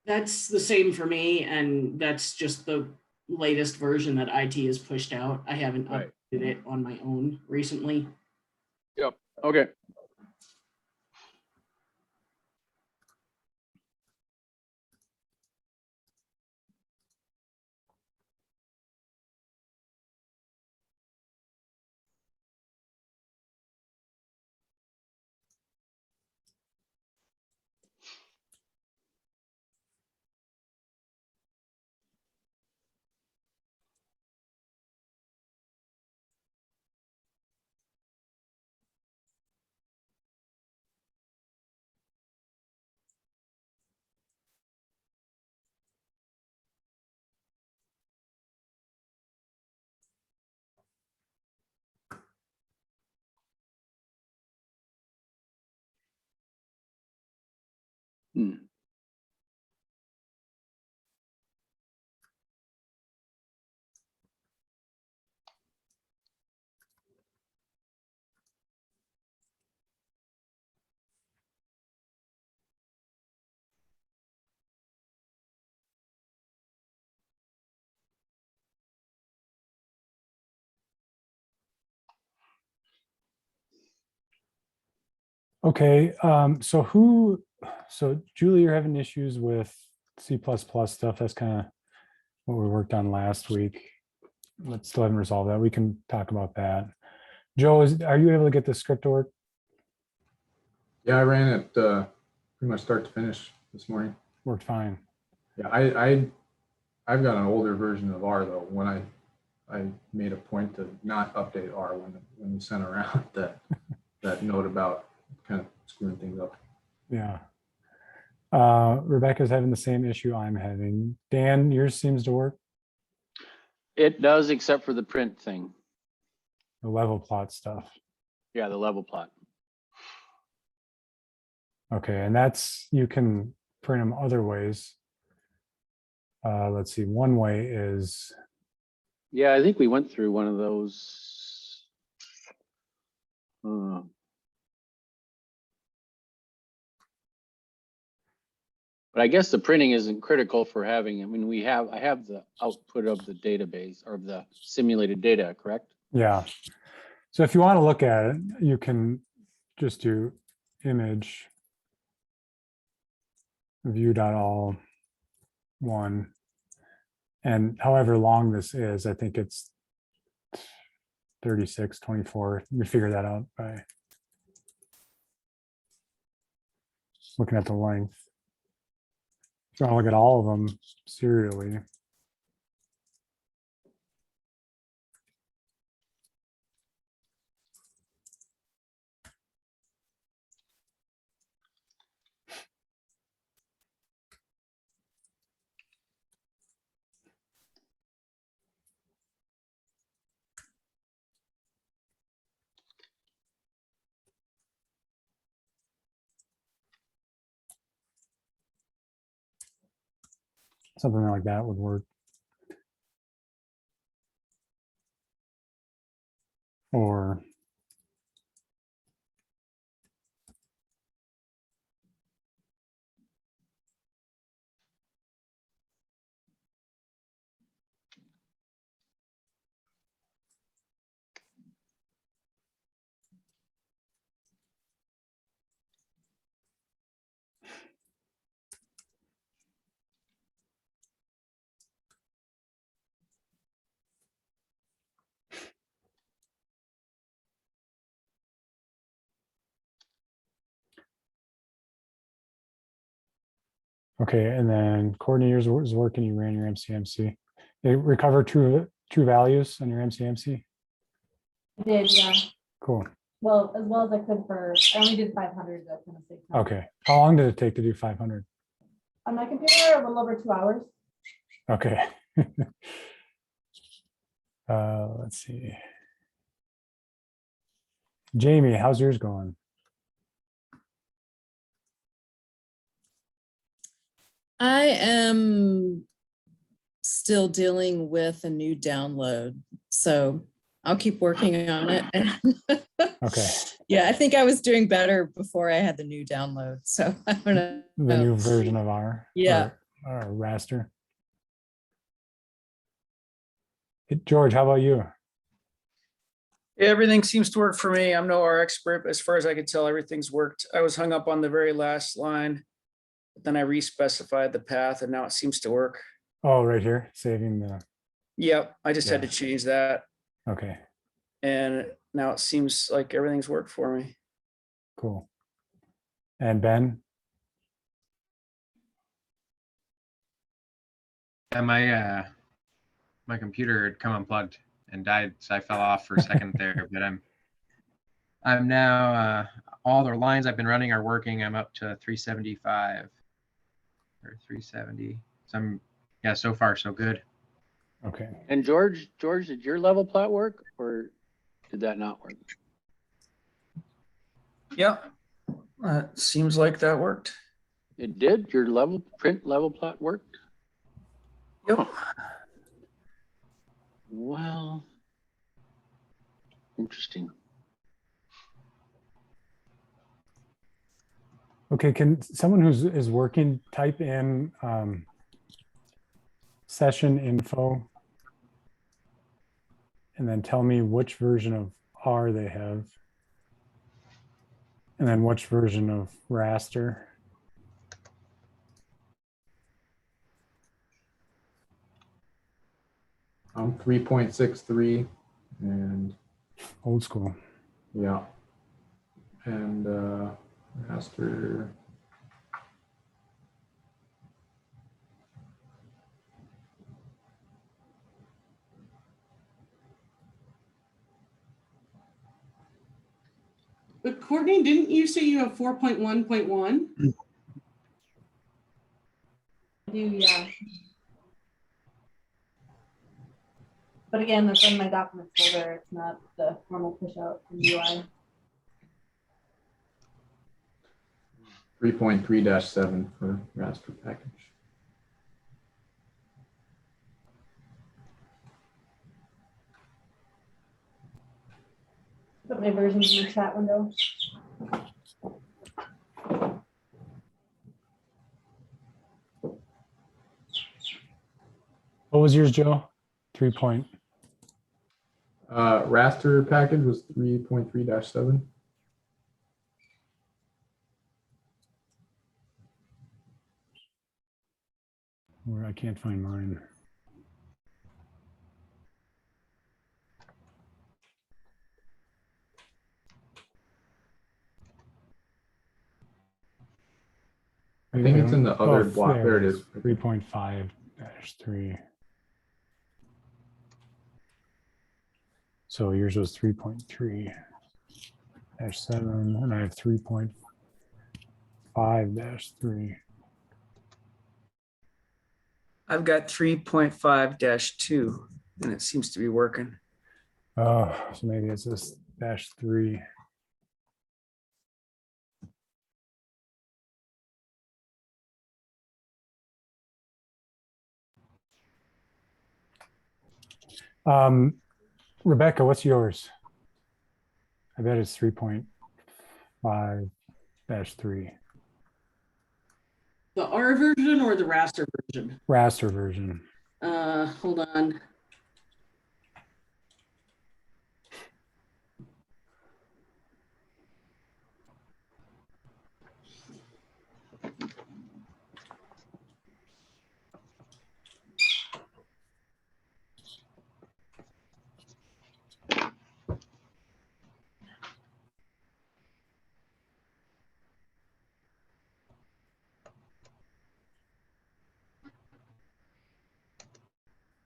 [SPEAKER 4] That's the same for me, and that's just the latest version that IT has pushed out. I haven't
[SPEAKER 5] Right.
[SPEAKER 4] updated it on my own recently.
[SPEAKER 5] Yep. Okay. Hmm.
[SPEAKER 1] Okay, so Julie, you're having issues with C++ stuff. That's kind of what we worked on last week. Let's still haven't resolved that. We can talk about that. Joe, are you able to get the script to work?
[SPEAKER 9] Yeah, I ran it pretty much start to finish this morning.
[SPEAKER 1] Worked fine.
[SPEAKER 9] Yeah, I've got an older version of R though. When I made a point to not update R when we sent around that note about kind of screwing things up.
[SPEAKER 1] Yeah. Rebecca's having the same issue I'm having. Dan, yours seems to work.
[SPEAKER 5] It does, except for the print thing.
[SPEAKER 1] The level plot stuff.
[SPEAKER 5] Yeah, the level plot.
[SPEAKER 1] Okay, and that's, you can print them other ways. Let's see, one way is,
[SPEAKER 5] Yeah, I think we went through one of those. But I guess the printing isn't critical for having, I mean, I have the output of the database or the simulated data, correct?
[SPEAKER 1] yeah. So if you want to look at it, you can just do image view.all one. And however long this is, I think it's 36, 24. You figure that out by looking at the length. If you want to look at all of them serially. Something like that would work. Or okay, and then coordinators was working, you ran your MCMC. They recover true values on your MCMC.
[SPEAKER 6] I did, yeah.
[SPEAKER 1] Cool.
[SPEAKER 6] Well, as well as I could I only did 500, that kind of thing.
[SPEAKER 1] Okay. How long did it take to do 500?
[SPEAKER 6] On my computer, a little over 2 hours.
[SPEAKER 1] Okay. Let's see. Jamie, how's yours going?
[SPEAKER 8] I am still dealing with a new download, so I'll keep working on it.
[SPEAKER 1] Okay.
[SPEAKER 8] Yeah, I think I was doing better before I had the new download, so I don't know.
[SPEAKER 1] The new version of R.
[SPEAKER 8] Yeah.
[SPEAKER 1] Or raster. George, how about you?
[SPEAKER 10] Everything seems to work for me. I'm no R expert, but as far as I could tell, everything's worked. I was hung up on the very last line, but then I respecified the path and now it seems to work.
[SPEAKER 1] Oh, right here, saving the,
[SPEAKER 10] Yep, I just had
[SPEAKER 1] Yeah.
[SPEAKER 10] to change that.
[SPEAKER 1] okay,
[SPEAKER 10] And now it seems like everything's worked for me.
[SPEAKER 1] cool. And Ben?
[SPEAKER 3] And my computer had come unplugged and died, so I fell off for a second there. But I'm now all the lines I've been running are working. I'm up to 375 or 370. So so far so good.
[SPEAKER 1] Okay.
[SPEAKER 5] And George, did your level plot work or did that not work?
[SPEAKER 10] Yep, seems like that worked.
[SPEAKER 5] It did? Your print level plot worked?
[SPEAKER 10] Yep.
[SPEAKER 5] Well, interesting.
[SPEAKER 1] Okay, can someone is working type in session info and then tell me which version of R they have and then which version of raster?
[SPEAKER 9] I'm 3.63 and
[SPEAKER 1] Old school.
[SPEAKER 9] yeah. And master.
[SPEAKER 4] But Courtney, didn't you say you have 4.1.1?
[SPEAKER 6] I do, yeah. But again, that's in my documents folder. It's not the formal push out from UI.
[SPEAKER 9] 3.3-7 for raster package.
[SPEAKER 6] Put my versions in the chat window.
[SPEAKER 1] What was yours, Joe? 3 point.
[SPEAKER 9] Raster package was 3.3-7.
[SPEAKER 1] Where I can't find mine.
[SPEAKER 9] I think it's in the other
[SPEAKER 1] Oh,
[SPEAKER 9] block. There it is.
[SPEAKER 1] 3.5-3. So yours was 3.3-7, and I have 3.5-3.
[SPEAKER 10] I've got 3.5-2 and it seems to be working.
[SPEAKER 1] Oh, so maybe it's this -3. Rebecca, what's yours? I bet it's 3.5-3.
[SPEAKER 4] The R version or the raster version?
[SPEAKER 1] Raster version.
[SPEAKER 4] Hold on.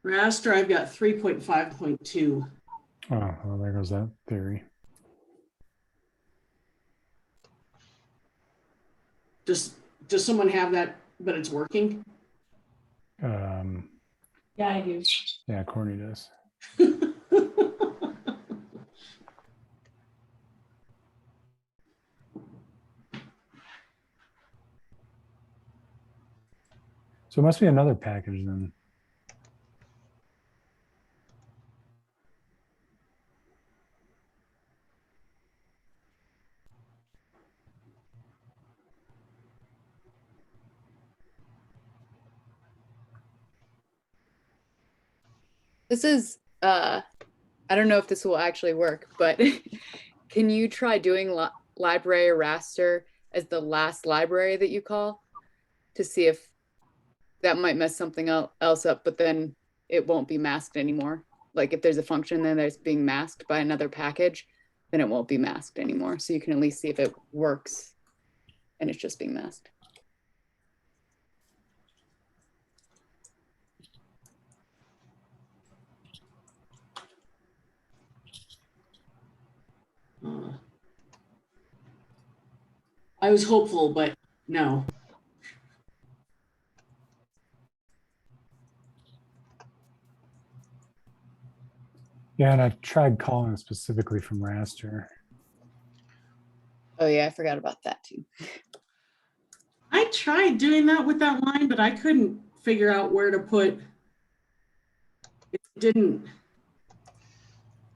[SPEAKER 4] Raster, I've got 3.5.2.
[SPEAKER 1] Oh, well, there goes that theory.
[SPEAKER 4] Does someone have that, but it's working?
[SPEAKER 6] Yeah, I do.
[SPEAKER 1] Yeah, Courtney does. So it must be another package then.
[SPEAKER 7] This is I don't know if this will actually work, but can you try doing library raster as the last library that you call to see if that might mess something else up, but then it won't be masked anymore? Like if there's a function then that's being masked by another package, then it won't be masked anymore. So you can at least see if it works and it's just being masked.
[SPEAKER 4] I was hopeful, but no.
[SPEAKER 1] Yeah, and I tried calling specifically from raster.
[SPEAKER 7] Oh yeah, I forgot about that too.
[SPEAKER 4] I tried doing that with that line, but I couldn't figure out where to put.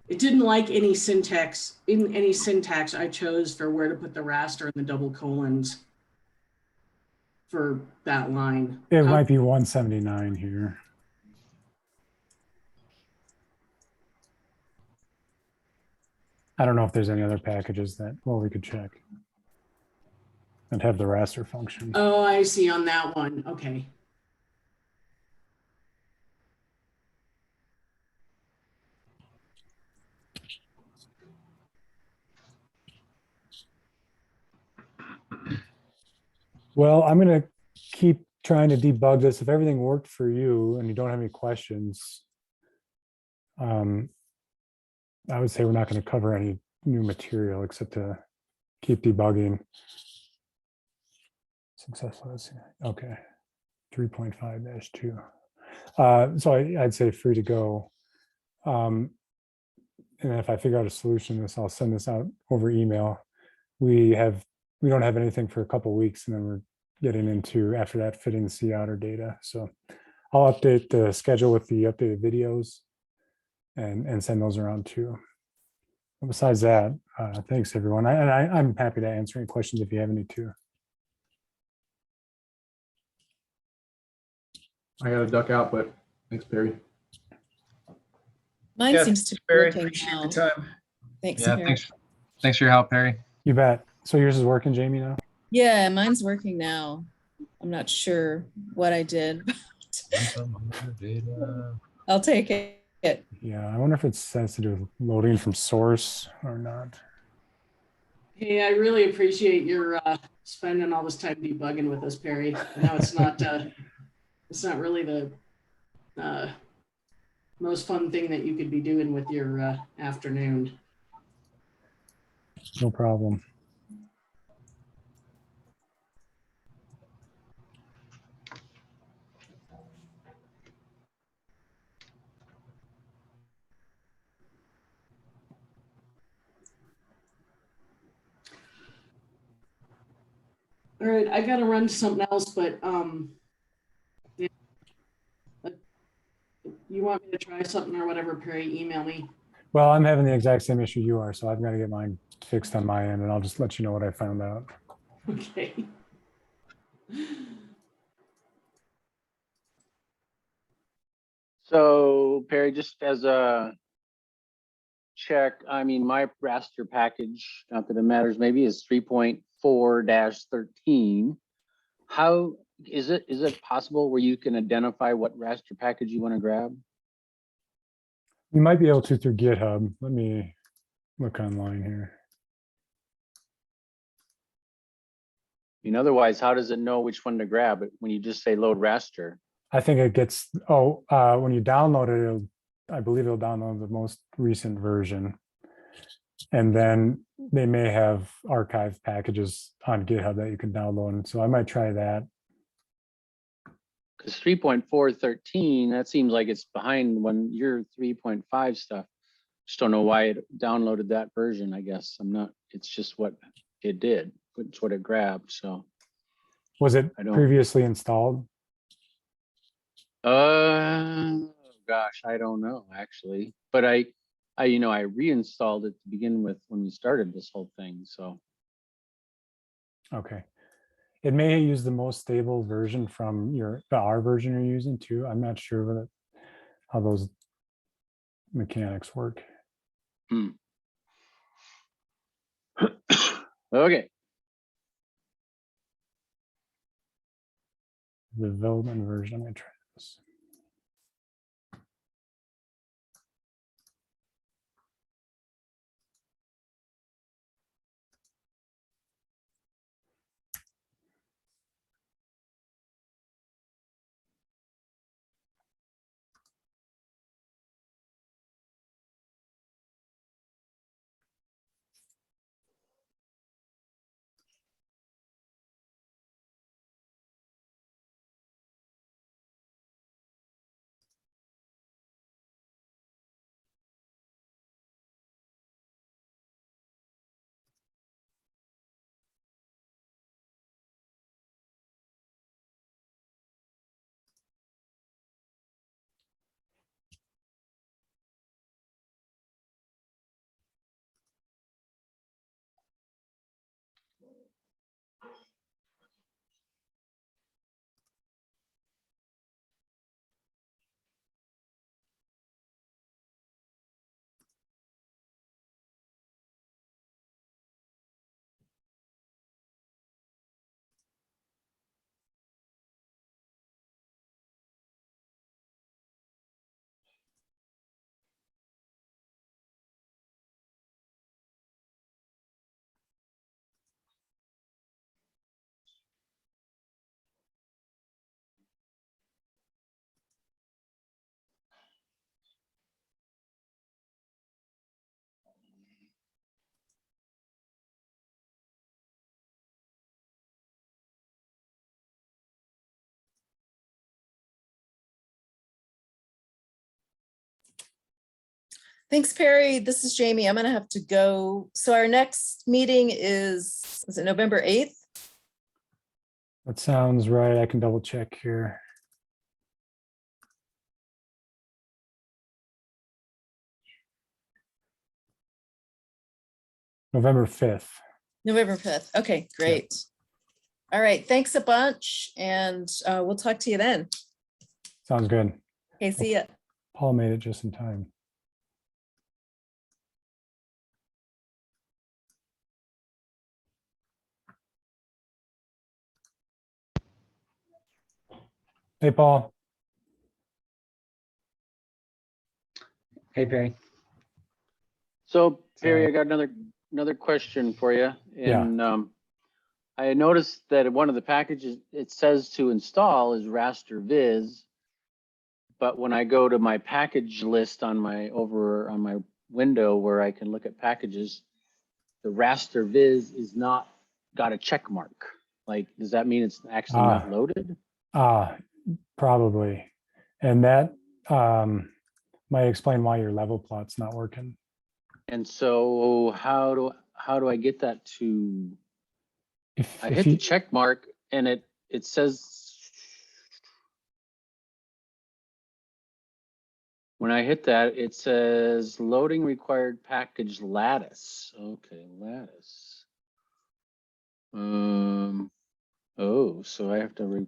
[SPEAKER 4] It didn't like any syntax I chose for where to put the raster and the double colons for that line.
[SPEAKER 1] It might be 179 here. I don't know if there's any other packages that, well, we could check and have the raster function.
[SPEAKER 4] Oh, I see on that one. Okay.
[SPEAKER 1] Well, I'm going to keep trying to debug this. If everything worked for you and you don't have any questions, I would say we're not going to cover any new material except to keep debugging. Successful. Let's see. Okay. 3.5-2. So I'd say free to go. And then if I figure out a solution to this, I'll send this out over email. We have we don't have anything for a couple of weeks, and then we're getting into, after that, fitting the sea otter data. So I'll update the schedule with the updated videos and send those around too. Besides that, thanks everyone. I'm happy to answer any questions if you have any too.
[SPEAKER 9] I gotta duck out, but thanks, Perry.
[SPEAKER 8] Mine
[SPEAKER 10] Yeah,
[SPEAKER 8] seems to be
[SPEAKER 10] Barry,
[SPEAKER 8] working
[SPEAKER 10] appreciate
[SPEAKER 8] now.
[SPEAKER 10] the time.
[SPEAKER 8] Thanks,
[SPEAKER 3] Yeah,
[SPEAKER 8] Perry.
[SPEAKER 3] thanks for your help, Perry.
[SPEAKER 1] You bet. So yours is working, Jamie, now?
[SPEAKER 8] Yeah, mine's working now. I'm not sure what I did. I'll take it.
[SPEAKER 1] Yeah, I wonder if it's sensitive loading from source or not.
[SPEAKER 4] Hey, I really appreciate your spending all this time debugging with us, Perry. I know it's not really the most fun thing that you could be doing with your afternoon.
[SPEAKER 1] No problem.
[SPEAKER 4] All right, I gotta run to something else, but yeah. You want me to try something or whatever, Perry, email me.
[SPEAKER 1] Well, I'm having the exact same issue you are, so I've got to get mine fixed on my end, and I'll just let you know what I found out.
[SPEAKER 4] Okay.
[SPEAKER 5] So Perry, just as a check, I mean, my raster package, not that it matters, maybe is 3.4-13. How is it possible where you can identify what raster package you want to grab?
[SPEAKER 1] You might be able to through GitHub. Let me look online here.
[SPEAKER 5] I mean, otherwise, how does it know which one to grab it when you just say load raster?
[SPEAKER 1] I think it gets, when you download it, I believe it'll download the most recent version. And then they may have archive packages on GitHub that you can download. And so I might try that.
[SPEAKER 5] Because 3.4.13, that seems like it's behind when your 3.5 stuff. Just don't know why it downloaded that version, I guess. It's just what it did. It's what it grabbed, so.
[SPEAKER 1] Was it
[SPEAKER 5] I don't-
[SPEAKER 1] previously installed?
[SPEAKER 5] Gosh, I don't know, actually. But I reinstalled it to begin with when we started this whole thing, so.
[SPEAKER 1] Okay. It may use the most stable version from the R version you're using too. I'm not sure how those mechanics work.
[SPEAKER 5] Okay.
[SPEAKER 1] The development version, I'm gonna try this.
[SPEAKER 8] Thanks, Perry. This is Jamie. I'm gonna have to go. So our next meeting is it November 8th?
[SPEAKER 1] That sounds right. I can double check here. November 5th.
[SPEAKER 8] November 5th. Okay, great. All right, thanks a bunch, and we'll talk to you then.
[SPEAKER 1] Sounds good.
[SPEAKER 8] Okay, see ya.
[SPEAKER 1] Paul made it just in time. Hey, Paul.
[SPEAKER 11] Hey, Perry.
[SPEAKER 5] So Perry,
[SPEAKER 1] Sorry.
[SPEAKER 5] I got another question for you.
[SPEAKER 1] Yeah.
[SPEAKER 5] And I noticed that one of the packages it says to install is raster viz. But when I go to my package list on my window where I can look at packages, the raster viz is not got a check mark. Like, does that mean it's actually not loaded?
[SPEAKER 1] Probably. And that might explain why your level plot's not working.
[SPEAKER 5] And so how do I get that to? I hit the check mark and it says. When I hit that, it says loading required package lattice. Okay, lattice. Oh, so I have to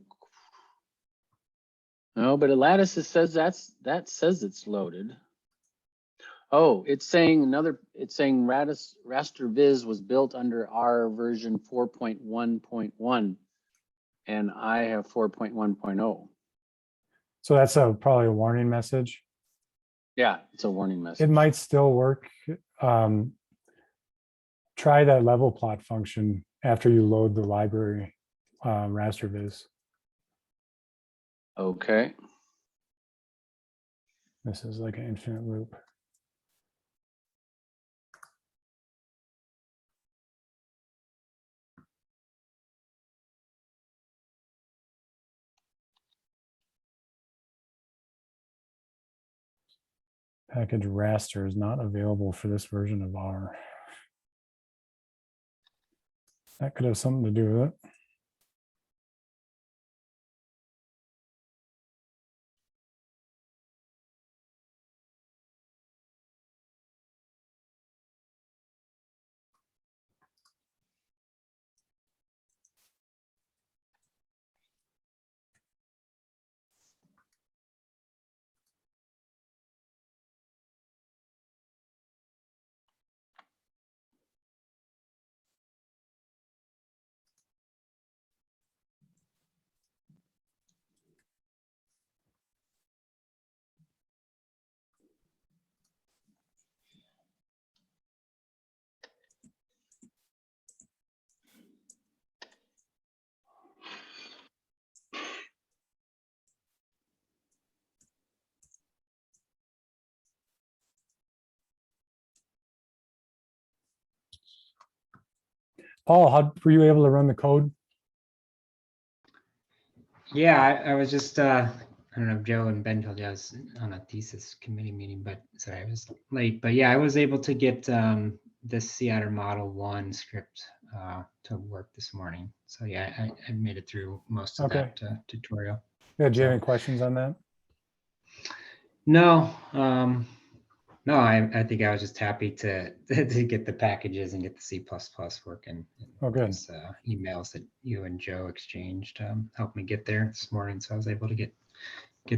[SPEAKER 5] no, but a lattice, it says that says it's loaded. Oh, it's saying raster viz was built under R version 4.1.1 and I have 4.1.0.
[SPEAKER 1] So that's probably a warning message.
[SPEAKER 5] Yeah, it's a warning message.
[SPEAKER 1] It might still work. Try that level plot function after you load the library raster viz.
[SPEAKER 5] Okay.
[SPEAKER 1] This is like an infinite loop. Package raster is not available for this version of R. That could have something to do with it. Paul, how were you able to run the code?
[SPEAKER 11] Yeah, I was just, I don't know if Joe and Ben told you I was on a thesis committee meeting, but sorry, I was late. But yeah, I was able to get this Sea Otter Model 1 script to work this morning. So yeah, I made it through most of that tutorial.
[SPEAKER 1] Yeah, do you have any questions on that?
[SPEAKER 11] No, no, I think I was just happy to get the packages and get the C++ working.
[SPEAKER 1] Oh, good.
[SPEAKER 11] Those emails that you and Joe exchanged helped me get there this morning, so I was able to get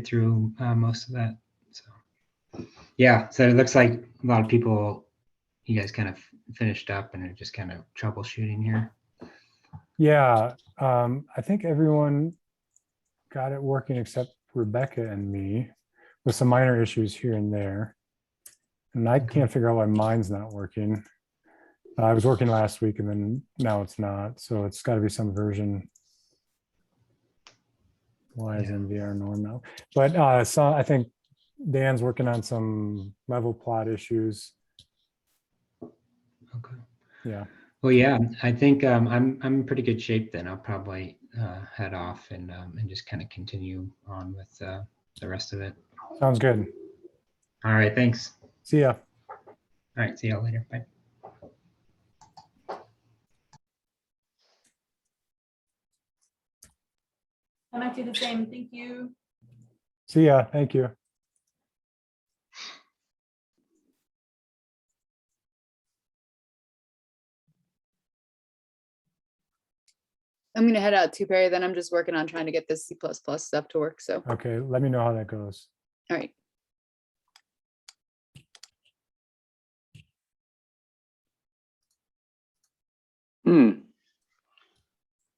[SPEAKER 11] through most of that. So yeah, so it looks like a lot of people, you guys kind of finished up and are just kind of troubleshooting here.
[SPEAKER 1] Yeah, I think everyone got it working except Rebecca and me, with some minor issues here and there. And I can't figure out why mine's not working. I was working last week and then now it's not. So it's got to be some version. Why is MVR norm now? But so I think Dan's working on some level plot issues.
[SPEAKER 11] Okay.
[SPEAKER 1] Yeah.
[SPEAKER 11] Well, yeah, I think I'm in pretty good shape then. I'll probably head off and just kind of continue on with the rest of it.
[SPEAKER 1] Sounds good.
[SPEAKER 11] All right, thanks.
[SPEAKER 1] See ya.
[SPEAKER 11] right, see y'all later. Bye.
[SPEAKER 6] I might do the same. Thank you.
[SPEAKER 1] See ya. Thank you.
[SPEAKER 7] I'm gonna head out too, Perry. Then I'm just working on trying to get this C++ stuff to work. So,
[SPEAKER 1] Okay, let me know how that goes.
[SPEAKER 7] all right.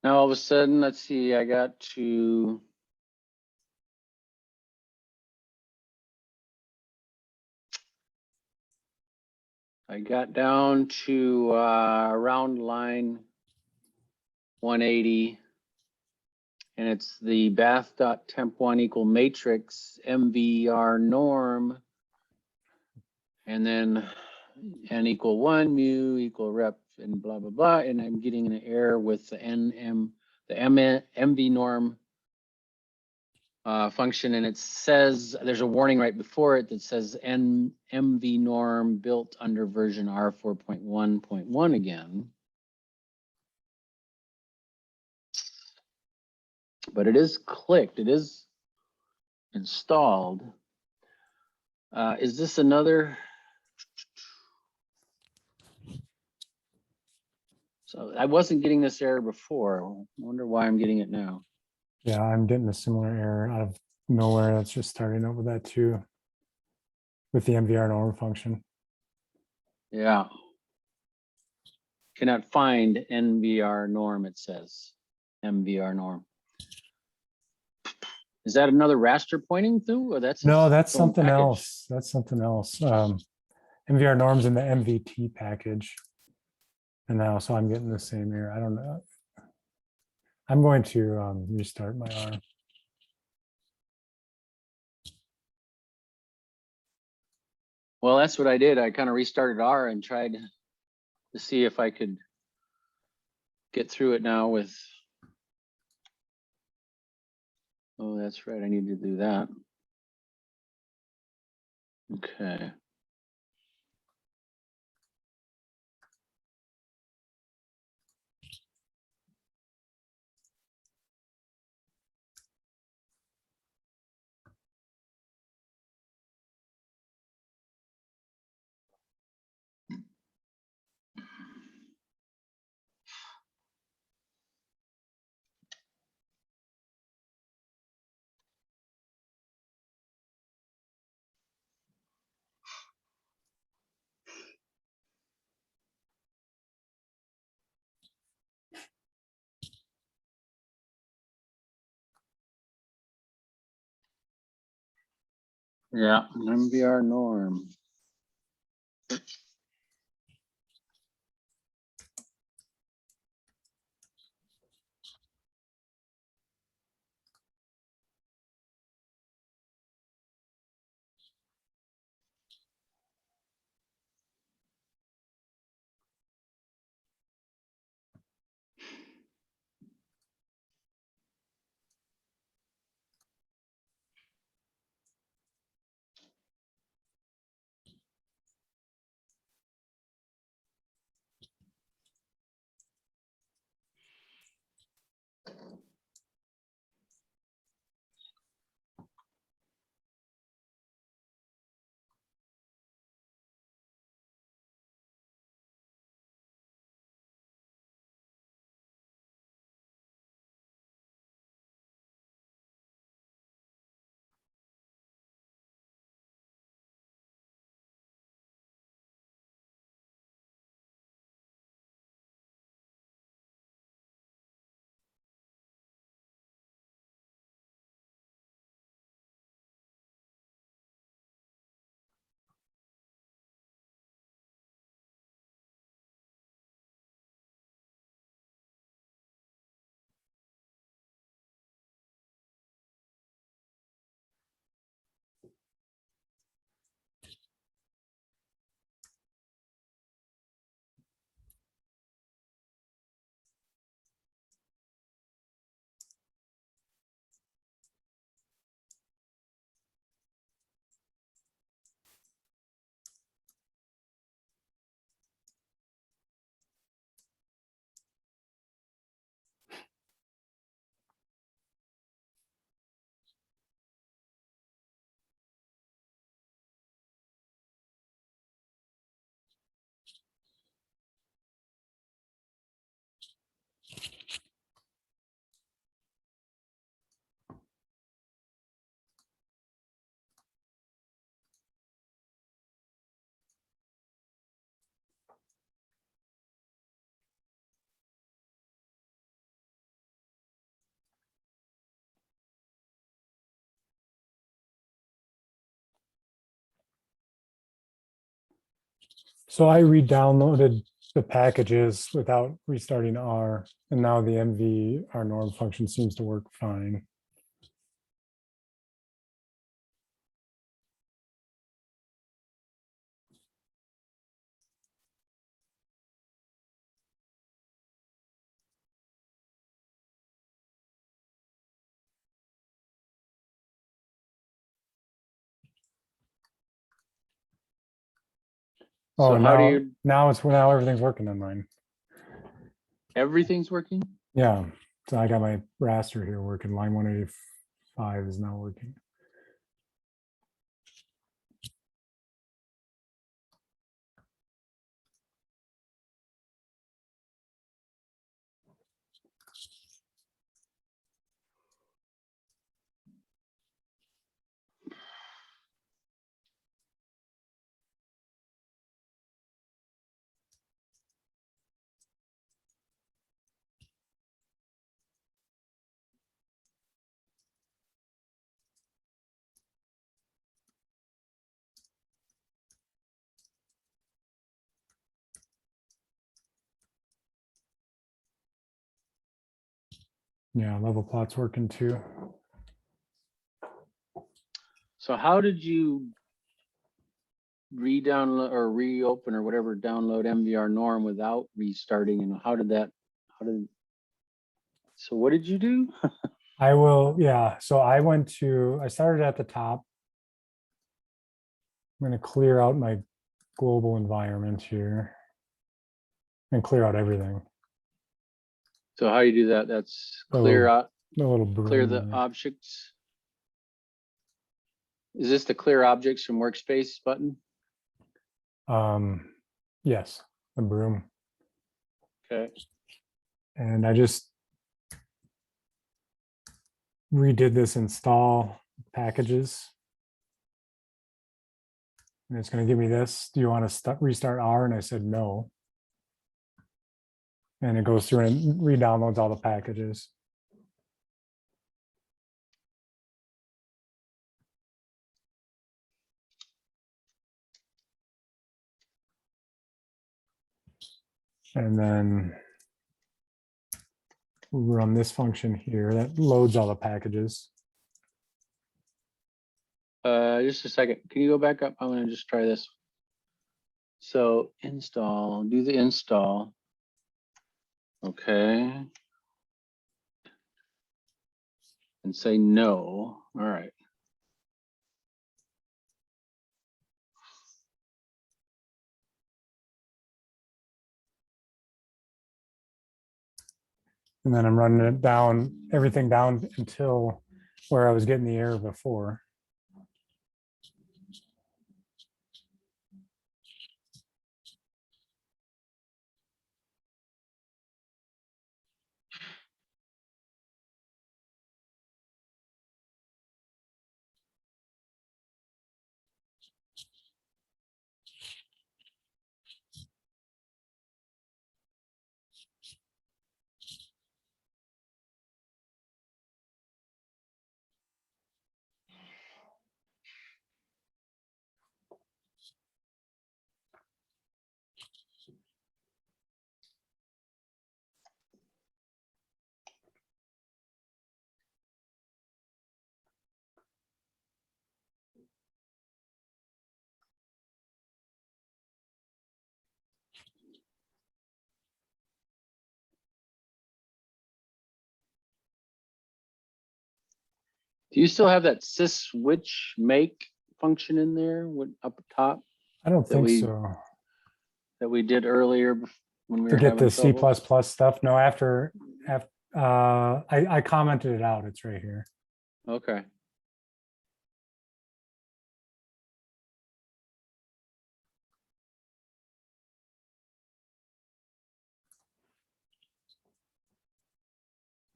[SPEAKER 5] Now all of a sudden, let's see, I got down to around line 180. And it's the bath.temp1 equal matrix MVR norm. And then n equal 1 mu equal rep and blah, blah, blah. And I'm getting an error with the MV norm function. And it says, there's a warning right before it that says MV norm built under version R 4.1.1 again. But it is clicked, it is installed. Is this another? So I wasn't getting this error before. I wonder why I'm getting it now.
[SPEAKER 1] Yeah, I'm getting a similar error out of nowhere. That's just starting out with that too. With the MVR norm function.
[SPEAKER 5] Yeah. Cannot find NVR norm, it says. MVR norm. Is that another raster pointing through, or that's
[SPEAKER 1] No, that's
[SPEAKER 5] its own
[SPEAKER 1] something
[SPEAKER 5] package?
[SPEAKER 1] else. That's something else. MVR norms in the MVT package. And now, so I'm getting the same error. I don't know. I'm going to restart my R.
[SPEAKER 5] Well, that's what I did. I kind of restarted R and tried to see if I could get through it now with. Oh, that's right. I need to do that. Okay. Yeah, MVR norm.
[SPEAKER 1] So I re-downloaded the packages without restarting R, and now the MV R norm function seems to work fine.
[SPEAKER 5] So
[SPEAKER 1] Oh,
[SPEAKER 5] how do
[SPEAKER 1] now,
[SPEAKER 5] you,
[SPEAKER 1] now everything's working on mine.
[SPEAKER 5] everything's working?
[SPEAKER 1] Yeah, so I got my raster here working. Line 185 is now working. Yeah, level plot's working too.
[SPEAKER 5] So how did you re-download or reopen or whatever, download MVR norm without restarting? And how did that, so what did you do?
[SPEAKER 1] I will, yeah, so I started at the top. I'm gonna clear out my global environment here and clear out everything.
[SPEAKER 5] So how you do that? That's
[SPEAKER 1] The
[SPEAKER 5] clear
[SPEAKER 1] little-
[SPEAKER 5] out,
[SPEAKER 1] The little
[SPEAKER 5] clear
[SPEAKER 1] broom
[SPEAKER 5] the
[SPEAKER 1] there.
[SPEAKER 5] objects. Is this the clear objects from workspace button?
[SPEAKER 1] Yes, the broom.
[SPEAKER 5] Okay.
[SPEAKER 1] And I just redid this install packages. And it's going to give me this. Do you want to restart R? And I said no. And it goes through and re-downloads all the packages. And then we run this function here that loads all the packages.
[SPEAKER 5] Just a second. Can you go back up? I'm gonna just try this. So install, do the install. Okay. And say no. All right.
[SPEAKER 1] And then I'm running it down, everything down until where I was getting the error before.
[SPEAKER 5] Do you still have that sys switch make function in there up top
[SPEAKER 1] I don't
[SPEAKER 5] That
[SPEAKER 1] think
[SPEAKER 5] we-
[SPEAKER 1] so.
[SPEAKER 5] that we did earlier when we
[SPEAKER 1] To
[SPEAKER 5] were
[SPEAKER 1] get
[SPEAKER 5] having
[SPEAKER 1] the C++
[SPEAKER 5] trouble?
[SPEAKER 1] stuff. No, after I commented it out. It's right here.
[SPEAKER 5] Okay.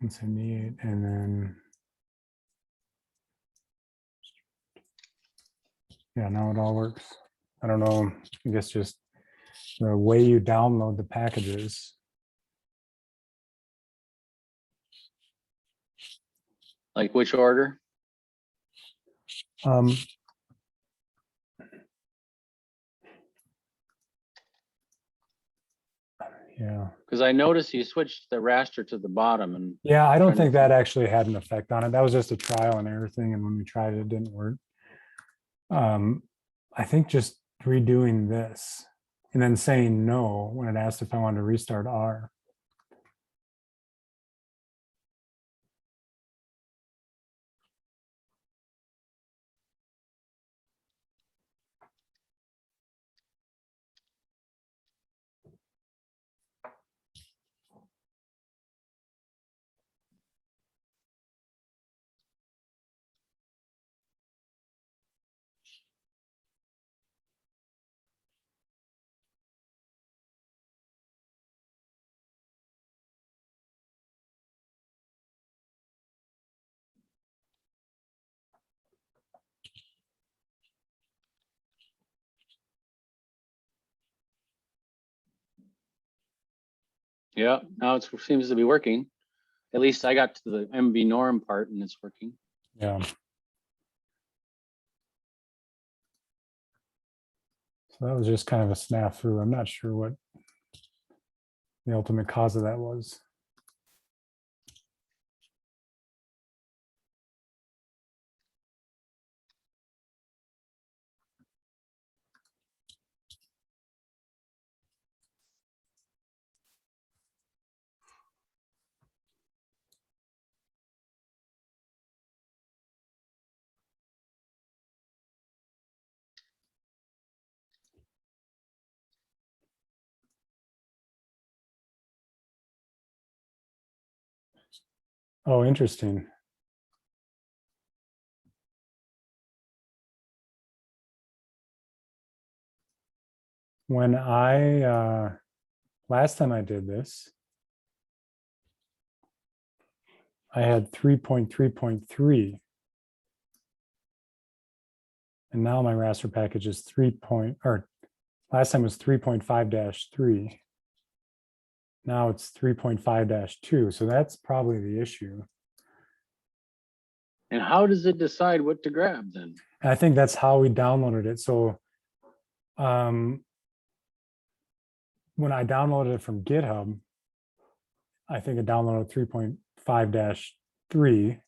[SPEAKER 1] It's in the 8 and then. Yeah, now it all works. I don't know. I guess just the way you download the packages.
[SPEAKER 5] Like which order?
[SPEAKER 1] Um, Yeah.
[SPEAKER 5] Because I noticed you switched the raster to the bottom and
[SPEAKER 1] Yeah, I don't
[SPEAKER 5] Trying to
[SPEAKER 1] think that actually had an effect on it. That was just a trial and error thing. And when we tried it, it didn't work. I think just redoing this and then saying no when it asked if I wanted to restart R.
[SPEAKER 5] yeah, now it seems to be working. At least I got to the MV norm part and it's working.
[SPEAKER 1] Yeah. So that was just kind of a snafu. I'm not sure what the ultimate cause of that was. Oh, interesting. When last time I did this, I had 3.3.3. And now my raster package is last time was 3.5-3. Now it's 3.5-2. So that's probably the issue.
[SPEAKER 5] And how does it decide what to grab then?
[SPEAKER 1] And I think that's how we downloaded it. So when I downloaded it from GitHub, I think it downloaded 3.5-3.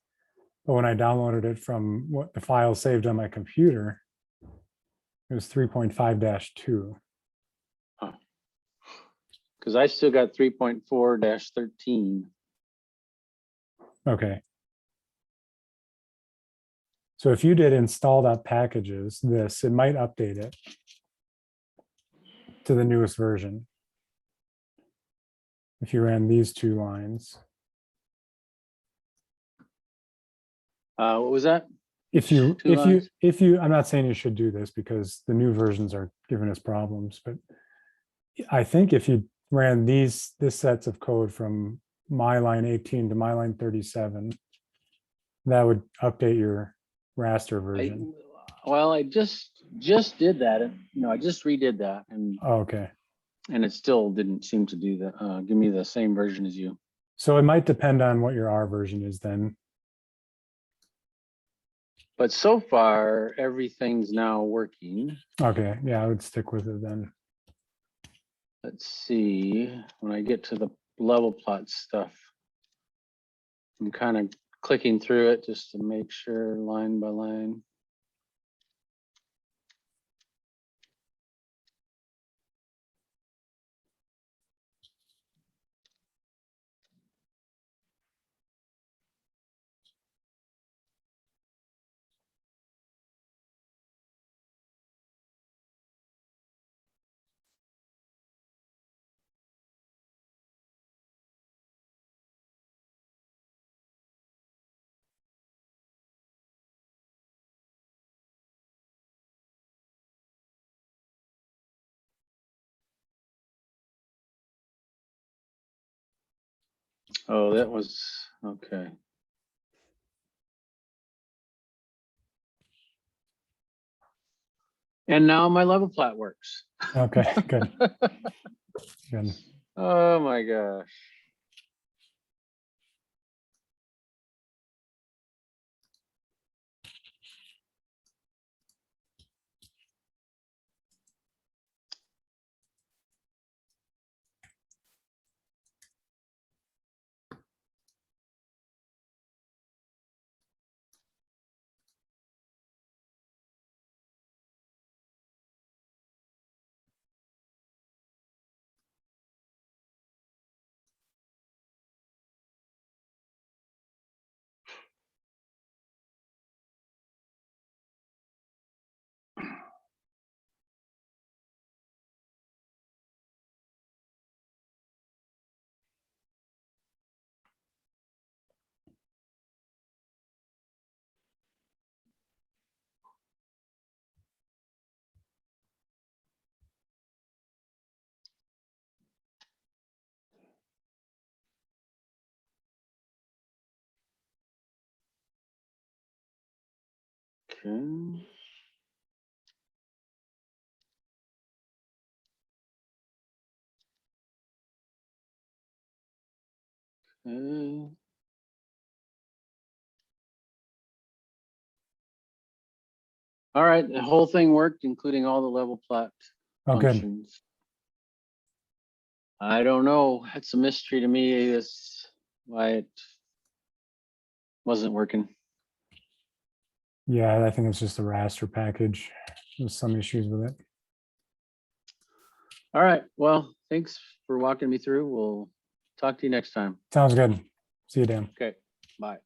[SPEAKER 1] But when I downloaded it from what the file saved on my computer, it was 3.5-2.
[SPEAKER 5] Because I still got 3.4-13.
[SPEAKER 1] Okay. So if you did install.packages, it might update it to the newest version. If you ran these two lines.
[SPEAKER 5] What was that?
[SPEAKER 1] If you,
[SPEAKER 5] Two lines?
[SPEAKER 1] I'm not saying you should do this because the new versions are giving us problems, but I think if you ran this sets of code from my line 18 to my line 37, that would update your raster version.
[SPEAKER 5] Well, I just did that. I just redid that and
[SPEAKER 1] Oh, okay.
[SPEAKER 5] it still didn't seem to do that. Give me the same version as you.
[SPEAKER 1] So it might depend on what your R version is then.
[SPEAKER 5] But so far, everything's now working.
[SPEAKER 1] Okay, yeah, I would stick with it then.
[SPEAKER 5] Let's see, when I get to the level plot stuff, I'm kind of clicking through it just to make sure line by line. Oh, that was, okay. And now my level plot works.
[SPEAKER 1] Okay, good. Good.
[SPEAKER 5] Oh my gosh. Okay. Okay. All right, the whole thing worked, including all the level plot
[SPEAKER 1] Okay.
[SPEAKER 5] functions. I don't know. It's a mystery to me as why it wasn't working.
[SPEAKER 1] Yeah, I think it's just a raster package. There's some issues with it.
[SPEAKER 5] All right, well, thanks for walking me through. We'll talk to you next time.
[SPEAKER 1] Sounds good. See you, Dan.
[SPEAKER 5] Okay, bye.